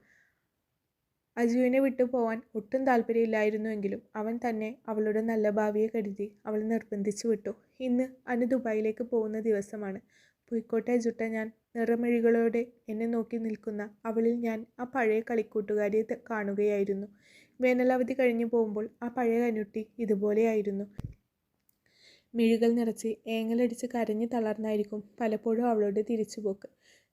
അജുവിനെ വിട്ടു പോവാൻ ഒട്ടും താല്പര്യമില്ലായിരുന്നുവെങ്കിലും അവൻ തന്നെ അവളുടെ നല്ല ഭാവിയെ കരുതി അവൾ നിർബന്ധിച്ചു വിട്ടു. ഇന്ന് അനു ദുബായിലേക്ക് പോകുന്ന ദിവസമാണ്. പോയിക്കോട്ടെ അജുട്ട. ഞാൻ നിറമിഴികളോടെ എന്നെ നോക്കി നിൽക്കുന്ന അവളിൽ ഞാൻ ആ പഴയ കളിക്കൂട്ടുകാരിയെ കാണുകയായിരുന്നു. വേനലവധി കഴിഞ്ഞു പോകുമ്പോൾ ആ പഴയ അനുട്ടി ഇതുപോലെയായിരുന്നു. മിഴികൾ നിറച്ച് ഏങ്ങലടിച്ച് കരഞ്ഞു തളർന്നായിരിക്കും പലപ്പോഴും അവളുടെ തിരിച്ചുപോക്ക്.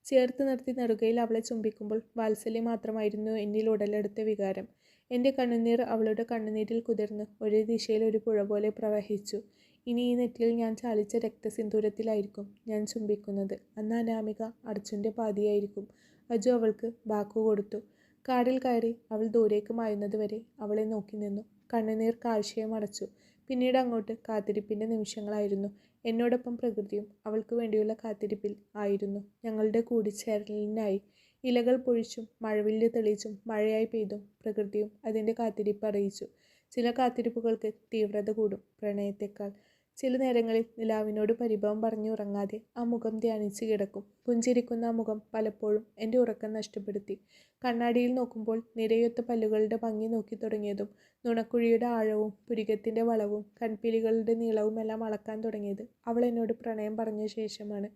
ചേർത്ത് നിർത്തി നെറുകയിൽ അവളെ ചുംബിക്കുമ്പോൾ വാത്സല്യം മാത്രമായിരുന്നു എന്നിൽ ഉടലെടുത്ത വികാരം. എൻ്റെ കണ്ണുനീർ അവളുടെ കണ്ണുനീരിൽ കുതിർന്ന് ഒരേ ദിശയിൽ ഒരു പുഴ പോലെ പ്രവഹിച്ചു. ഇനി ഈ നെറ്റിയിൽ ഞാൻ ചാലിച്ച രക്തസിന്ദൂരത്തിലായിരിക്കും ഞാൻ ചുംബിക്കുന്നത്. അന്ന് അനാമിക അർജുൻ്റെ പാതിയായിരിക്കും. അജു അവൾക്ക് വാക്കു കൊടുത്തു. കാറിൽ കയറി അവൾ ദൂരേക്ക് മായുന്നതുവരെ അവളെ നോക്കി നിന്നു. കണ്ണുനീർ കാഴ്ചയെ മറച്ചു. പിന്നീട് അങ്ങോട്ട് കാത്തിരിപ്പിൻ്റെ നിമിഷങ്ങളായിരുന്നു. എന്നോടൊപ്പം പ്രകൃതിയും അവൾക്ക് വേണ്ടിയുള്ള കാത്തിരിപ്പിൽ ആയിരുന്നു. ഞങ്ങളുടെ കൂടിച്ചേരലിനായി ഇലകൾ പൊഴിച്ചും മഴവില്ല് തെളിയിച്ചും മഴയായി പെയ്തും പ്രകൃതിയും അതിൻ്റെ കാത്തിരിപ്പ് അറിയിച്ചു. ചില കാത്തിരിപ്പുകൾക്ക് തീവ്രത കൂടും പ്രണയത്തെക്കാൾ. ചില നേരങ്ങളിൽ നിലാവിനോട് പരിഭവം പറഞ്ഞുറങ്ങാതെ ആ മുഖം ധ്യാനിച്ച് കിടക്കും. പുഞ്ചിരിക്കുന്ന ആ മുഖം പലപ്പോഴും എൻ്റെ ഉറക്കം നഷ്ടപ്പെടുത്തി. കണ്ണാടിയിൽ നോക്കുമ്പോൾ നിരയൊത്ത പല്ലുകളുടെ ഭംഗി നോക്കി തുടങ്ങിയതും നുണക്കുഴിയുടെ ആഴവും പുരികത്തിൻ്റെ വളവും കൺപീലികളുടെ നീളവുമെല്ലാം അളക്കാൻ തുടങ്ങിയത് അവൾ എന്നോട് പ്രണയം പറഞ്ഞ ശേഷമാണ്.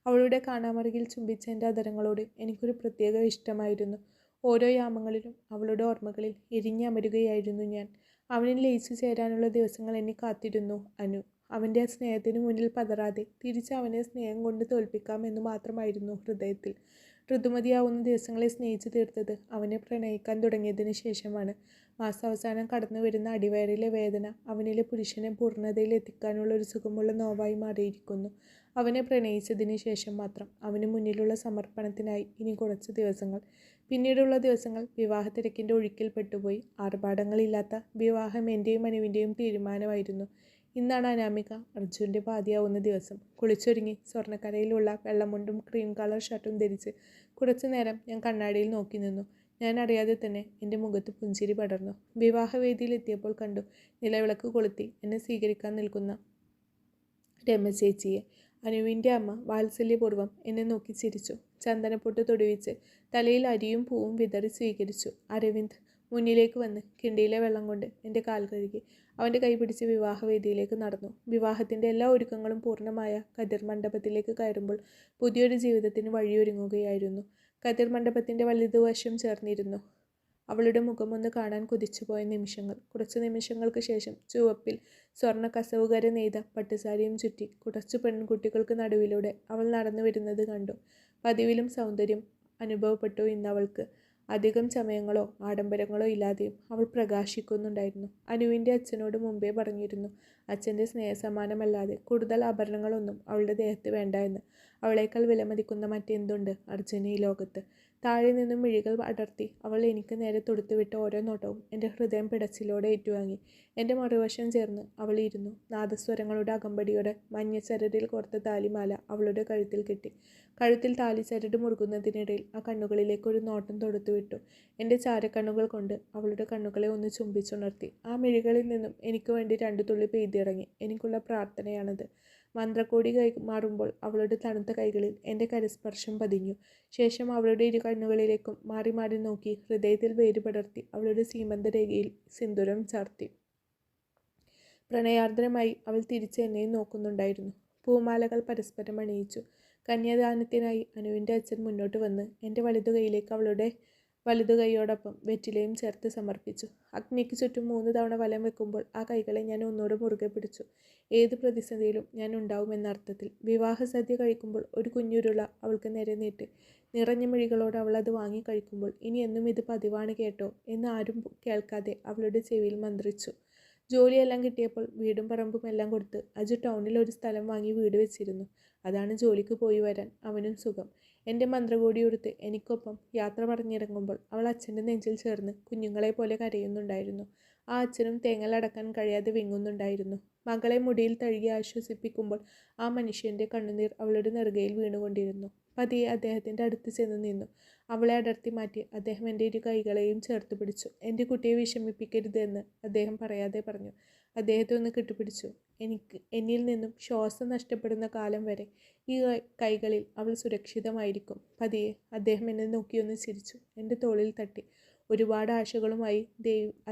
അവളുടെ കാണാമറുകിൽ ചുംബിച്ച എൻ്റെ അധരങ്ങളോട് എനിക്കൊരു പ്രത്യേക ഇഷ്ടമായിരുന്നു. ഓരോ യാമങ്ങളിലും അവളുടെ ഓർമ്മകളിൽ എരിഞ്ഞമരുകയായിരുന്നു ഞാൻ. അവനിൽ ലയിച്ചു ചേരാനുള്ള ദിവസങ്ങൾ എന്നെ കാത്തിരുന്നു അനു. അവൻ്റെ ആ സ്നേഹത്തിന് മുന്നിൽ പതറാതെ തിരിച്ച് അവനെ സ്നേഹം കൊണ്ട് തോൽപ്പിക്കാമെന്ന് മാത്രമായിരുന്നു ഹൃദയത്തിൽ. ഋതുമതിയാവുന്ന ദിവസങ്ങളെ സ്നേഹിച്ചു തീർത്തത് അവനെ പ്രണയിക്കാൻ തുടങ്ങിയതിന് ശേഷമാണ്. മാസാവസാനം കടന്നു വരുന്ന അടിവയറിലെ വേദന അവനിലെ പുരുഷനെ പൂർണ്ണതയിൽ എത്തിക്കാനുള്ള ഒരു സുഖമുള്ള നോവായി മാറിയിരിക്കുന്നു. അവനെ പ്രണയിച്ചതിന് ശേഷം മാത്രം. അവന് മുന്നിലുള്ള സമർപ്പണത്തിനായി ഇനി കുറച്ച് ദിവസങ്ങൾ. പിന്നീടുള്ള ദിവസങ്ങൾ വിവാഹത്തിരക്കിൻ്റെ ഒഴുക്കിൽ പെട്ടുപോയി. ആർഭാടങ്ങളില്ലാത്ത വിവാഹം എൻ്റെയും അനുവിൻ്റെയും തീരുമാനമായിരുന്നു. ഇന്നാണ് അനാമിക അർജുൻ്റെ പാതിയാവുന്ന ദിവസം. കുളിച്ചൊരുങ്ങി സ്വർണ്ണക്കരയിലുള്ള വെള്ളമുണ്ടും ക്രീം കളർ ഷർട്ടും ധരിച്ച് കുറച്ചു നേരം ഞാൻ കണ്ണാടിയിൽ നോക്കി നിന്നു. ഞാൻ അറിയാതെ തന്നെ എൻ്റെ മുഖത്ത് പുഞ്ചിരി പടർന്നു. വിവാഹവേദിയിൽ എത്തിയപ്പോൾ കണ്ടു നിലവിളക്ക് കൊളുത്തി എന്നെ സ്വീകരിക്കാൻ നിൽക്കുന്ന രമ ചേച്ചിയെ. അനുവിൻ്റെ അമ്മ വാത്സല്യപൂർവ്വം എന്നെ നോക്കി ചിരിച്ചു. ചന്ദനപ്പൊട്ട് തൊടുവിച്ച് തലയിൽ അരിയും പൂവും വിതറി സ്വീകരിച്ചു. അരവിന്ദ് മുന്നിലേക്ക് വന്ന് കിണ്ടിയിലെ വെള്ളം കൊണ്ട് എൻ്റെ കാൽ കഴുകി. അവൻ്റെ കൈ പിടിച്ച് വിവാഹവേദിയിലേക്ക് നടന്നു. വിവാഹത്തിൻ്റെ എല്ലാ ഒരുക്കങ്ങളും പൂർണ്ണമായ കതിർ മണ്ഡപത്തിലേക്ക് കയറുമ്പോൾ പുതിയൊരു ജീവിതത്തിന് വഴിയൊരുങ്ങുകയായിരുന്നു. കതിർ മണ്ഡപത്തിൻ്റെ വലതുവശം ചേർന്നിരുന്നു. അവളുടെ മുഖമൊന്ന് കാണാൻ കൊതിച്ചുപോയ നിമിഷങ്ങൾ. കുറച്ചു നിമിഷങ്ങൾക്ക് ശേഷം ചുവപ്പിൽ സ്വർണ്ണ കസവുകര നെയ്ത പട്ടുസാരിയും ചുറ്റി കുറച്ചു പെൺകുട്ടികൾക്ക് നടുവിലൂടെ അവൾ നടന്നു വരുന്നത് കണ്ടു. പതിവിലും സൗന്ദര്യം അനുഭവപ്പെട്ടു ഇന്നവൾക്ക്. അധികം ചമയങ്ങളോ ആഡംബരങ്ങളോ ഇല്ലാതെയും അവൾ പ്രകാശിക്കുന്നുണ്ടായിരുന്നു. അനുവിൻ്റെ അച്ഛനോട് മുമ്പേ പറഞ്ഞിരുന്നു, അച്ഛൻ്റെ സ്നേഹസമ്മാനമല്ലാതെ കൂടുതൽ ആഭരണങ്ങളൊന്നും അവളുടെ ദേഹത്ത് വേണ്ട എന്ന്. അവളേക്കാൾ വിലമതിക്കുന്ന മറ്റെന്തുണ്ട് അർജുന ഈ ലോകത്ത്? താഴെ നിന്നും മിഴികൾ അടർത്തി അവൾ എനിക്ക് നേരെ തൊടുത്തുവിട്ട ഓരോ നോട്ടവും എൻ്റെ ഹൃദയം പിടച്ചിലോടെ ഏറ്റുവാങ്ങി. എൻ്റെ മറുവശം ചേർന്ന് അവൾ ഇരുന്നു. നാദസ്വരങ്ങളുടെ അകമ്പടിയോടെ മഞ്ഞച്ചരടിൽ കോർത്ത താലിമാല അവളുടെ കഴുത്തിൽ കെട്ടി. കഴുത്തിൽ താലിച്ചരട് മുറുകുന്നതിനിടയിൽ ആ കണ്ണുകളിലേക്ക് ഒരു നോട്ടം തൊടുത്തുവിട്ടു. എൻ്റെ ചാരക്കണ്ണുകൾ കൊണ്ട് അവളുടെ കണ്ണുകളെ ഒന്ന് ചുംബിച്ചുണർത്തി. ആ മിഴികളിൽ നിന്നും എനിക്ക് വേണ്ടി 2 തുള്ളി പെയ്തിറങ്ങി. എനിക്കുള്ള പ്രാർത്ഥനയാണത്. മന്ത്രക്കോടി മാറുമ്പോൾ അവളുടെ തണുത്ത കൈകളിൽ എൻ്റെ കരസ്പർശം പതിഞ്ഞു. ശേഷം അവളുടെ ഇരു കണ്ണുകളിലേക്കും മാറി മാറി നോക്കി ഹൃദയത്തിൽ വേര് പടർത്തി അവളുടെ സീമന്തരേഖയിൽ സിന്ദൂരം ചാർത്തി. പ്രണയാർദ്രമായി അവൾ തിരിച്ച് എന്നെയും നോക്കുന്നുണ്ടായിരുന്നു. പൂമാലകൾ പരസ്പരം അണിയിച്ചു. കന്യാദാനത്തിനായി അനുവിൻ്റെ അച്ഛൻ മുന്നോട്ട് വന്ന് എൻ്റെ വലതുകൈയിലേക്ക് അവളുടെ വലതുകൈയോടൊപ്പം വെറ്റിലയും ചേർത്ത് സമർപ്പിച്ചു. അഗ്നിക്ക് ചുറ്റും 3 തവണ വലം വെക്കുമ്പോൾ ആ കൈകളെ ഞാൻ ഒന്നുകൂടെ മുറുകെ പിടിച്ചു. ഏത് പ്രതിസന്ധിയിലും ഞാൻ ഉണ്ടാവുമെന്ന അർത്ഥത്തിൽ. വിവാഹസദ്യ കഴിക്കുമ്പോൾ ഒരു കുഞ്ഞുരുള അവൾക്ക് നേരെ നീട്ടി. നിറഞ്ഞ മിഴികളോട് അവൾ അത് വാങ്ങി കഴിക്കുമ്പോൾ ഇനി എന്നും ഇത് പതിവാണ് കേട്ടോ എന്ന് ആരും കേൾക്കാതെ അവളുടെ ചെവിയിൽ മന്ത്രിച്ചു. ജോലിയെല്ലാം കിട്ടിയപ്പോൾ വീടും പറമ്പും എല്ലാം കൊടുത്ത് അജു ടൗണിൽ ഒരു സ്ഥലം വാങ്ങി വീട് വെച്ചിരുന്നു. അതാണ് ജോലിക്ക് പോയി വരാൻ അവനും സുഖം. എൻ്റെ മന്ത്രകോടിയെടുത്ത് എനിക്കൊപ്പം യാത്ര പറഞ്ഞിറങ്ങുമ്പോൾ അവൾ അച്ഛൻ്റെ നെഞ്ചിൽ ചേർന്ന് കുഞ്ഞുങ്ങളെ പോലെ കരയുന്നുണ്ടായിരുന്നു. ആ അച്ഛനും തേങ്ങലടക്കാൻ കഴിയാതെ വിങ്ങുന്നുണ്ടായിരുന്നു. മകളെ മുടിയിൽ തഴുകി ആശ്വസിപ്പിക്കുമ്പോൾ ആ മനുഷ്യൻ്റെ കണ്ണുനീർ അവളുടെ നെറുകയിൽ വീണുകൊണ്ടിരുന്നു. പതിയെ അദ്ദേഹത്തിൻ്റെ അടുത്ത് ചെന്ന് നിന്നു. അവളെ അടർത്തി മാറ്റി അദ്ദേഹം എൻ്റെ ഇരു കൈകളെയും ചേർത്ത് പിടിച്ചു. എൻ്റെ കുട്ടിയെ വിഷമിപ്പിക്കരുത് എന്ന് അദ്ദേഹം പറയാതെ പറഞ്ഞു. അദ്ദേഹത്തെ ഒന്ന് കെട്ടിപ്പിടിച്ചു. എന്നിൽ നിന്നും ശ്വാസം നഷ്ടപ്പെടുന്ന കാലം വരെ ഈ കൈകളിൽ അവൾ സുരക്ഷിതമായിരിക്കും. പതിയെ അദ്ദേഹം എന്നെ നോക്കിയൊന്ന് ചിരിച്ചു. എൻ്റെ തോളിൽ തട്ടി. ഒരുപാട് ആശകളുമായി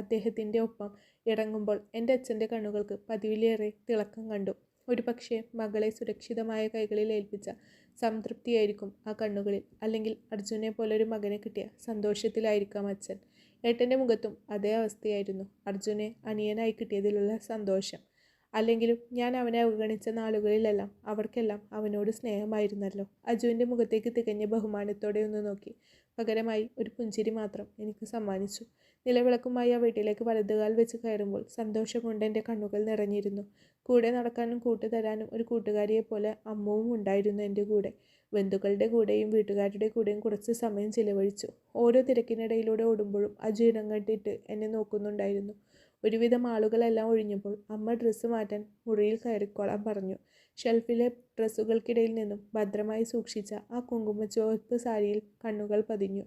അദ്ദേഹത്തിൻ്റെ ഒപ്പം ഇറങ്ങുമ്പോൾ എൻ്റെ അച്ഛൻ്റെ കണ്ണുകൾക്ക് പതിവിലേറെ തിളക്കം കണ്ടു. ഒരു പക്ഷേ മകളെ സുരക്ഷിതമായ കൈകളിൽ ഏൽപ്പിച്ച സംതൃപ്തിയായിരിക്കും ആ കണ്ണുകളിൽ. അല്ലെങ്കിൽ അർജുനെ പോലൊരു മകനെ കിട്ടിയ സന്തോഷത്തിലായിരിക്കാം അച്ഛൻ. ഏട്ടൻ്റെ മുഖത്തും അതേ അവസ്ഥയായിരുന്നു. അർജുനെ അനിയനായി കിട്ടിയതിലുള്ള സന്തോഷം. അല്ലെങ്കിലും ഞാൻ അവനെ അവഗണിച്ച നാളുകളിലെല്ലാം അവർക്കെല്ലാം അവനോട് സ്നേഹമായിരുന്നല്ലോ. അജുവിൻ്റെ മുഖത്തേക്ക് തികഞ്ഞ ബഹുമാനത്തോടെ ഒന്ന് നോക്കി. പകരമായി ഒരു പുഞ്ചിരി മാത്രം എനിക്ക് സമ്മാനിച്ചു. നിലവിളക്കുമായി ആ വീട്ടിലേക്ക് വലതുകാൽ വെച്ച് കയറുമ്പോൾ സന്തോഷം കൊണ്ട് എൻ്റെ കണ്ണുകൾ നിറഞ്ഞിരുന്നു. കൂടെ നടക്കാനും കൂട്ടുതരാനും ഒരു കൂട്ടുകാരിയെപ്പോലെ അമ്മുവും ഉണ്ടായിരുന്നു എൻ്റെ കൂടെ. ബന്ധുക്കളുടെ കൂടെയും വീട്ടുകാരുടെ കൂടെയും കുറച്ച് സമയം ചിലവഴിച്ചു. ഓരോ തിരക്കിനിടയിലൂടെ ഓടുമ്പോഴും അജു ഇടം കണ്ടിട്ട് എന്നെ നോക്കുന്നുണ്ടായിരുന്നു. ഒരുവിധം ആളുകളെല്ലാം ഒഴിഞ്ഞപ്പോൾ അമ്മ ഡ്രസ്സ് മാറ്റാൻ മുറിയിൽ കയറിക്കോളാൻ പറഞ്ഞു. ഷെൽഫിലെ ഡ്രസ്സുകൾക്കിടയിൽ നിന്നും ഭദ്രമായി സൂക്ഷിച്ച ആ കുങ്കുമച്ചുവപ്പ് സാരിയിൽ കണ്ണുകൾ പതിഞ്ഞു.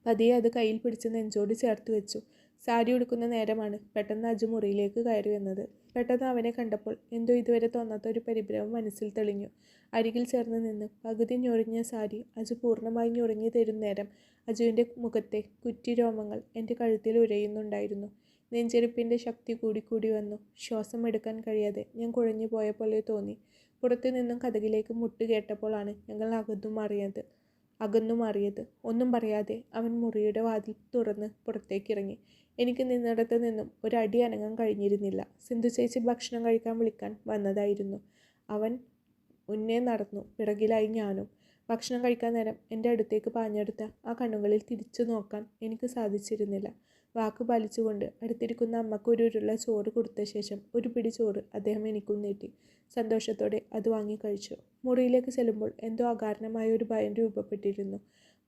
പതിയെ അത് കയ്യിൽ പിടിച്ച് നെഞ്ചോട് ചേർത്ത് വെച്ചു. സാരി ഉടുക്കുന്ന നേരമാണ് പെട്ടെന്ന് അജു മുറിയിലേക്ക് കയറി വന്നത്. പെട്ടെന്ന് അവനെ കണ്ടപ്പോൾ എന്തോ ഇതുവരെ തോന്നാത്ത ഒരു പരിഭ്രമം മനസ്സിൽ തെളിഞ്ഞു. അരികിൽ ചേർന്ന് നിന്ന് പകുതി ഞൊറിഞ്ഞ സാരി അജു പൂർണ്ണമായി ഞൊറിഞ്ഞു തരും നേരം അജുവിൻ്റെ മുഖത്തെ കുറ്റി രോമങ്ങൾ എൻ്റെ കഴുത്തിൽ ഉരയുന്നുണ്ടായിരുന്നു. നെഞ്ചെരിപ്പിൻ്റെ ശക്തി കൂടി വന്നു. ശ്വാസം എടുക്കാൻ കഴിയാതെ ഞാൻ കുഴഞ്ഞു പോയ പോലെ തോന്നി. പുറത്തു നിന്നും കതകിലേക്ക് മുട്ട് കേട്ടപ്പോഴാണ് ഞങ്ങൾ അകന്നു മാറിയത്. ഒന്നും പറയാതെ അവൻ മുറിയുടെ വാതിൽ തുറന്ന് പുറത്തേക്കിറങ്ങി. എനിക്ക് നിന്നിടത്ത് നിന്നും ഒരടി അനങ്ങാൻ കഴിഞ്ഞിരുന്നില്ല. സിന്ധു ചേച്ചി ഭക്ഷണം കഴിക്കാൻ വിളിക്കാൻ വന്നതായിരുന്നു. അവൻ മുന്നേ നടന്നു, പിറകിലായി ഞാനും. ഭക്ഷണം കഴിക്കാൻ നേരം എൻ്റെ അടുത്തേക്ക് പാഞ്ഞെടുത്ത ആ കണ്ണുകളിൽ തിരിച്ചു നോക്കാൻ എനിക്ക് സാധിച്ചിരുന്നില്ല. വാക്ക് പാലിച്ചുകൊണ്ട് അടുത്തിരിക്കുന്ന അമ്മക്ക് ഒരു ഉരുള ചോറ് കൊടുത്ത ശേഷം ഒരു പിടി ചോറ് അദ്ദേഹം എനിക്കും നീട്ടി. സന്തോഷത്തോടെ അത് വാങ്ങി കഴിച്ചു. മുറിയിലേക്ക് ചെല്ലുമ്പോൾ എന്തോ അകാരണമായ ഒരു ഭയം രൂപപ്പെട്ടിരുന്നു.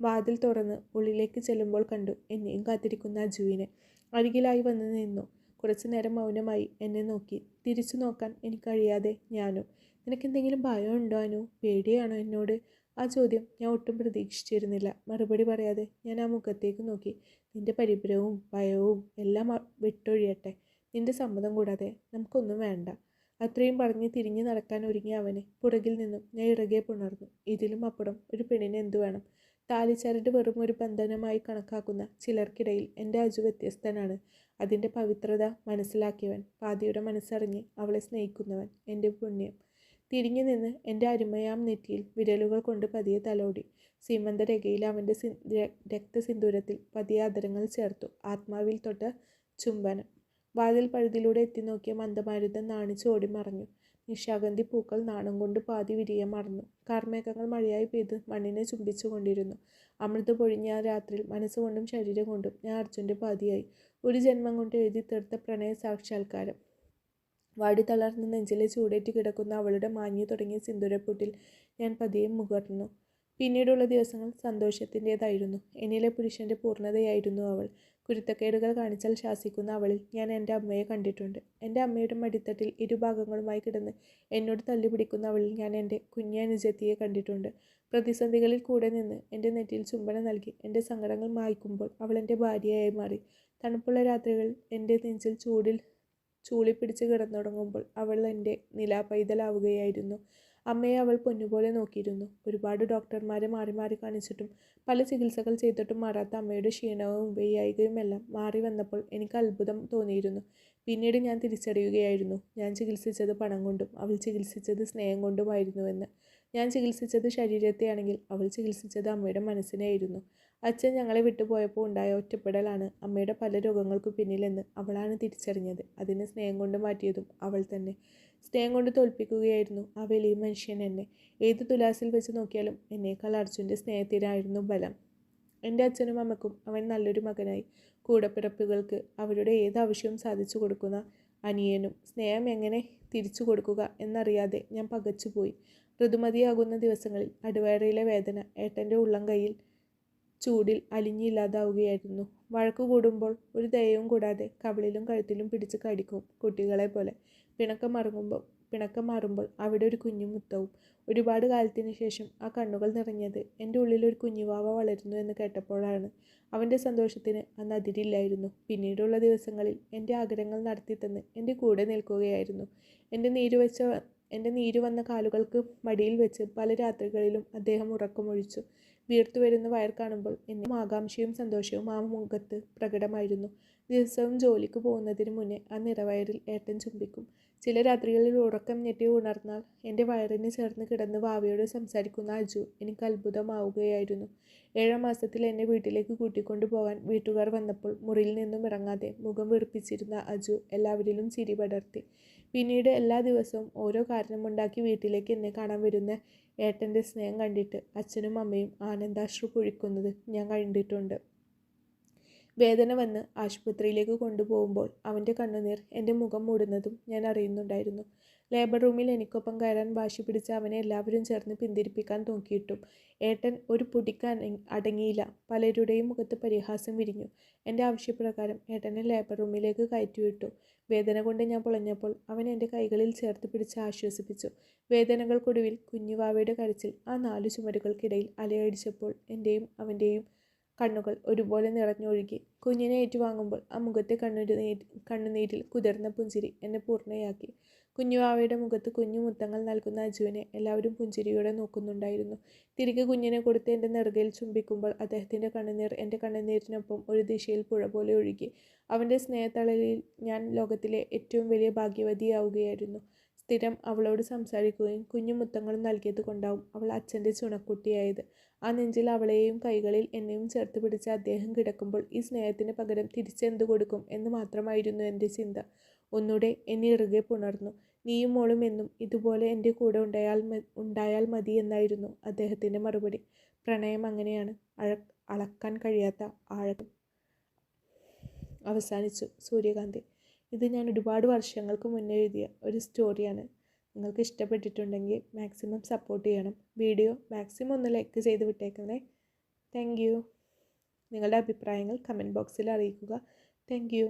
വാതിൽ തുറന്ന് ഉള്ളിലേക്ക് ചെല്ലുമ്പോൾ കണ്ടു എന്നെയും കാത്തിരിക്കുന്ന അജുവിനെ. അരികിലായി വന്ന് നിന്നു. കുറച്ചു നേരം മൗനമായി എന്നെ നോക്കി. തിരിച്ചു നോക്കാൻ എനിക്ക് കഴിയാതെ ഞാനും. നിനക്കെന്തെങ്കിലും ഭയമുണ്ടോ അനു? പേടിയാണോ എന്നോട്? ആ ചോദ്യം ഞാൻ ഒട്ടും പ്രതീക്ഷിച്ചിരുന്നില്ല. മറുപടി പറയാതെ ഞാൻ ആ മുഖത്തേക്ക് നോക്കി. നിന്റെ പരിഭ്രമവും ഭയവും എല്ലാം വിട്ടൊഴിയട്ടെ. നിന്റെ സമ്മതം കൂടാതെ നമുക്കൊന്നും വേണ്ട. അത്രയും പറഞ്ഞ് തിരിഞ്ഞു നടക്കാൻ ഒരുങ്ങിയ അവനെ പുറകിൽ നിന്നും ഞാൻ ഇറകെ പുണർന്നു. ഇതിലും അപ്പുറം ഒരു പെണ്ണിന് എന്തു വേണം? താലിച്ചരട് വെറും ഒരു ബന്ധനമായി കണക്കാക്കുന്ന ചിലർക്കിടയിൽ എൻ്റെ അജു വ്യത്യസ്തനാണ്. അതിൻ്റെ പവിത്രത മനസ്സിലാക്കിയവൻ, പാതിയുടെ മനസ്സറിഞ്ഞ് അവളെ സ്നേഹിക്കുന്നവൻ. എൻ്റെ പുണ്യം. തിരിഞ്ഞു നിന്ന് എൻ്റെ അരുമയാം നെറ്റിയിൽ വിരലുകൾ കൊണ്ട് പതിയെ തലോടി. സീമന്തരേഖയിൽ അവൻ്റെ രക്തസിന്ദൂരത്തിൽ പതിയെ ആദരങ്ങൾ ചേർത്തു. ആത്മാവിൽ തൊട്ട ചുംബനം. വാതിൽ പഴുതിലൂടെ എത്തി നോക്കിയ മന്ദമാരുതൻ നാണിച്ച് ഓടി മറഞ്ഞു. നിശാഗന്ധി പൂക്കൾ നാണം കൊണ്ട് പാതി വിരിയാൻ മറന്നു. കാർമേഘങ്ങൾ മഴയായി പെയ്ത് മണ്ണിനെ ചുംബിച്ചു കൊണ്ടിരുന്നു. അമൃത് പൊഴിഞ്ഞ ആ രാത്രിയിൽ മനസ്സുകൊണ്ടും ശരീരം കൊണ്ടും ഞാൻ അർജുൻ്റെ പാതിയായി. ഒരു ജന്മം കൊണ്ട് എഴുതി തീർത്ത പ്രണയ സാക്ഷാത്കാരം. വാടി തളർന്ന് നെഞ്ചിലെ ചൂടേറ്റ് കിടക്കുന്ന അവളുടെ മാഞ്ഞു തുടങ്ങിയ സിന്ദൂരപ്പൊട്ടിൽ ഞാൻ പതിയെ മുകർന്നു. പിന്നീടുള്ള ദിവസങ്ങൾ സന്തോഷത്തിൻ്റേതായിരുന്നു. എന്നിലെ പുരുഷൻ്റെ പൂർണ്ണതയായിരുന്നു അവൾ. കുരുത്തക്കേടുകൾ കാണിച്ചാൽ ശാസിക്കുന്ന അവളിൽ ഞാൻ എൻ്റെ അമ്മയെ കണ്ടിട്ടുണ്ട്. എൻ്റെ അമ്മയുടെ മടിത്തട്ടിൽ ഇരുഭാഗങ്ങളുമായി കിടന്ന് എന്നോട് തല്ലിപിടിക്കുന്ന അവളിൽ ഞാൻ എൻ്റെ കുഞ്ഞനുജത്തിയെ കണ്ടിട്ടുണ്ട്. പ്രതിസന്ധികളിൽ കൂടെ നിന്ന് എൻ്റെ നെറ്റിയിൽ ചുംബനം നൽകി എൻ്റെ സങ്കടങ്ങൾ മായ്ക്കുമ്പോൾ അവൾ എൻ്റെ ഭാര്യയായി മാറി. തണുപ്പുള്ള രാത്രികളിൽ എൻ്റെ നെഞ്ചിൽ ചൂളിപ്പിടിച്ച് കിടന്നുറങ്ങുമ്പോൾ അവൾ എൻ്റെ നിലാപൈതലാവുകയായിരുന്നു. അമ്മയെ അവൾ പൊന്നുപോലെ നോക്കിയിരുന്നു. ഒരുപാട് ഡോക്ടർമാരെ മാറി മാറി കാണിച്ചിട്ടും പല ചികിത്സകൾ ചെയ്തിട്ടും മാറാത്ത അമ്മയുടെ ക്ഷീണവും വയ്യായികയുമെല്ലാം മാറി വന്നപ്പോൾ എനിക്ക് അത്ഭുതം തോന്നിയിരുന്നു. പിന്നീട് ഞാൻ തിരിച്ചറിയുകയായിരുന്നു, ഞാൻ ചികിത്സിച്ചത് പണം കൊണ്ടും അവൾ ചികിത്സിച്ചത് സ്നേഹം കൊണ്ടുമായിരുന്നുവെന്ന്. ഞാൻ ചികിത്സിച്ചത് ശരീരത്തെയാണെങ്കിൽ അവൾ ചികിത്സിച്ചത് അമ്മയുടെ മനസ്സിനെയായിരുന്നു. അച്ഛൻ ഞങ്ങളെ വിട്ടുപോയപ്പോൾ ഉണ്ടായ ഒറ്റപ്പെടലാണ് അമ്മയുടെ പല രോഗങ്ങൾക്കും പിന്നിലെന്ന് അവളാണ് തിരിച്ചറിഞ്ഞത്. അതിനെ സ്നേഹം കൊണ്ട് മാറ്റിയതും അവൾ തന്നെ. സ്നേഹം കൊണ്ട് തോൽപ്പിക്കുകയായിരുന്നു ആ വലിയ മനുഷ്യൻ എന്നെ. ഏത് തുലാസിൽ വെച്ച് നോക്കിയാലും എന്നേക്കാൾ അർജുൻ്റെ സ്നേഹത്തിനായിരുന്നു ബലം. എൻ്റെ അച്ഛനും അമ്മക്കും അവൻ നല്ലൊരു മകനായി. കൂടപ്പിറപ്പുകൾക്ക് അവരുടെ ഏത് ആവശ്യവും സാധിച്ചു കൊടുക്കുന്ന അനിയനും. സ്നേഹം എങ്ങനെ തിരിച്ചു കൊടുക്കുക എന്നറിയാതെ ഞാൻ പകച്ചുപോയി. ഋതുമതിയാകുന്ന ദിവസങ്ങളിൽ അടിവയറിലെ വേദന ഏട്ടൻ്റെ ഉള്ളം കൈയിൽ ചൂടിൽ അലിഞ്ഞില്ലാതാവുകയായിരുന്നു. വഴക്കു കൂടുമ്പോൾ ഒരു ദയവും കൂടാതെ കവിളിലും കഴുത്തിലും പിടിച്ച് കടിക്കും, കുട്ടികളെ പോലെ. പിണക്കം മാറുമ്പോൾ അവിടെ ഒരു കുഞ്ഞു മുത്തവും. ഒരുപാട് കാലത്തിന് ശേഷം ആ കണ്ണുകൾ നിറഞ്ഞത് എൻ്റെ ഉള്ളിൽ ഒരു കുഞ്ഞുവാവ വളരുന്നു എന്ന് കേട്ടപ്പോഴാണ്. അവൻ്റെ സന്തോഷത്തിന് അന്ന് അതിരില്ലായിരുന്നു. പിന്നീടുള്ള ദിവസങ്ങളിൽ എൻ്റെ ആഗ്രഹങ്ങൾ നടത്തിത്തന്ന് എൻ്റെ കൂടെ നിൽക്കുകയായിരുന്നു. എൻ്റെ നീരു വന്ന കാലുകൾക്ക് മടിയിൽ വെച്ച് പല രാത്രികളിലും അദ്ദേഹം ഉറക്കമൊഴിച്ചു. വീർത്തു വരുന്ന വയർ കാണുമ്പോൾ എൻ്റെ ആകാംക്ഷയും സന്തോഷവും ആ മുഖത്ത് പ്രകടമായിരുന്നു. ദിവസവും ജോലിക്ക് പോകുന്നതിന് മുന്നേ ആ നിറവയറിൽ ഏട്ടൻ ചുംബിക്കും. ചില രാത്രികളിൽ ഉറക്കം ഞെട്ടി ഉണർന്നാൽ എൻ്റെ വയറിന് ചേർന്ന് കിടന്ന് വാവയോട് സംസാരിക്കുന്ന അജു എനിക്ക് അത്ഭുതമാവുകയായിരുന്നു. 7 മാസത്തിൽ എന്നെ വീട്ടിലേക്ക് കൂട്ടിക്കൊണ്ടു പോകാൻ വീട്ടുകാർ വന്നപ്പോൾ മുറിയിൽ നിന്നും ഇറങ്ങാതെ മുഖം വീർപ്പിച്ചിരുന്ന അജു എല്ലാവരിലും ചിരി പടർത്തി. പിന്നീട് എല്ലാ ദിവസവും ഓരോ കാരണമുണ്ടാക്കി വീട്ടിലേക്ക് എന്നെ കാണാൻ വരുന്ന ഏട്ടൻ്റെ സ്നേഹം കണ്ടിട്ട് അച്ഛനും അമ്മയും ആനന്ദാശ്രു പൊഴിക്കുന്നത് ഞാൻ കണ്ടിട്ടുണ്ട്. വേദന വന്ന് ആശുപത്രിയിലേക്ക് കൊണ്ടുപോകുമ്പോൾ അവൻ്റെ കണ്ണുനീർ എൻ്റെ മുഖം മൂടുന്നതും ഞാൻ അറിയുന്നുണ്ടായിരുന്നു. ലേബർ റൂമിൽ എനിക്കൊപ്പം കയറാൻ വാശി പിടിച്ച അവനെ എല്ലാവരും ചേർന്ന് പിന്തിരിപ്പിക്കാൻ നോക്കിയിട്ടും ഏട്ടൻ ഒരു പൊടിക്ക് അടങ്ങിയില്ല. പലരുടെയും മുഖത്ത് പരിഹാസം വിരിഞ്ഞു. എൻ്റെ ആവശ്യപ്രകാരം ഏട്ടനെ ലേബർ റൂമിലേക്ക് കയറ്റിവിട്ടു. വേദന കൊണ്ട് ഞാൻ പൊളഞ്ഞപ്പോൾ അവൻ എൻ്റെ കൈകളിൽ ചേർത്ത് പിടിച്ച് ആശ്വസിപ്പിച്ചു. വേദനകൾക്കൊടുവിൽ കുഞ്ഞുവാവയുടെ കരച്ചിൽ ആ 4 ചുമരുകൾക്കിടയിൽ അലയടിച്ചപ്പോൾ എൻ്റെയും അവൻ്റെയും കണ്ണുകൾ ഒരുപോലെ നിറഞ്ഞൊഴുകി. കുഞ്ഞിനെ ഏറ്റുവാങ്ങുമ്പോൾ ആ മുഖത്തെ കണ്ണുനീരിൽ കുതിർന്ന പുഞ്ചിരി എന്നെ പൂർണ്ണയാക്കി. കുഞ്ഞുവാവയുടെ മുഖത്ത് കുഞ്ഞു മുത്തങ്ങൾ നൽകുന്ന അജുവിനെ എല്ലാവരും പുഞ്ചിരിയോടെ നോക്കുന്നുണ്ടായിരുന്നു. തിരികെ കുഞ്ഞിനെ കൊടുത്ത് എൻ്റെ നെറുകയിൽ ചുംബിക്കുമ്പോൾ അദ്ദേഹത്തിൻ്റെ കണ്ണുനീർ എൻ്റെ കണ്ണുനീരിനൊപ്പം ഒരു ദിശയിൽ പുഴ പോലെ ഒഴുകി. അവൻ്റെ സ്നേഹത്തളലിൽ ഞാൻ ലോകത്തിലെ ഏറ്റവും വലിയ ഭാഗ്യവതിയാവുകയായിരുന്നു. സ്ഥിരം അവളോട് സംസാരിക്കുകയും കുഞ്ഞു മുത്തങ്ങളും നൽകിയത് കൊണ്ടാവും അവൾ അച്ഛൻ്റെ ചുണക്കുട്ടിയായത്. ആ നെഞ്ചിൽ അവളെയും കൈകളിൽ എന്നെയും ചേർത്ത് പിടിച്ച അദ്ദേഹം കിടക്കുമ്പോൾ ഈ സ്നേഹത്തിന് പകരം തിരിച്ചെന്തു കൊടുക്കും എന്ന് മാത്രമായിരുന്നു എൻ്റെ ചിന്ത. ഒന്നുകൂടെ എന്നെ ഇറുകെ പുണർന്നു. നീയും മോളും എന്നും ഇതുപോലെ എൻ്റെ കൂടെ ഉണ്ടായാൽ മതി എന്നായിരുന്നു അദ്ദേഹത്തിൻ്റെ മറുപടി. പ്രണയം അങ്ങനെയാണ്, അളക്കാൻ കഴിയാത്ത ആഴം. അവസാനിച്ചു. സൂര്യകാന്തി. ഇത് ഞാൻ ഒരുപാട് വർഷങ്ങൾക്ക് മുന്നേ എഴുതിയ ഒരു സ്റ്റോറിയാണ്. നിങ്ങൾക്ക് ഇഷ്ടപ്പെട്ടിട്ടുണ്ടെങ്കിൽ മാക്സിമം സപ്പോർട്ട് ചെയ്യണം. വീഡിയോ മാക്സിമം ഒന്ന് ലൈക്ക് ചെയ്ത് വിട്ടേക്കണേ. Thank you. നിങ്ങളുടെ അഭിപ്രായങ്ങൾ കമൻറ്റ് ബോക്സിൽ അറിയിക്കുക. Thank U.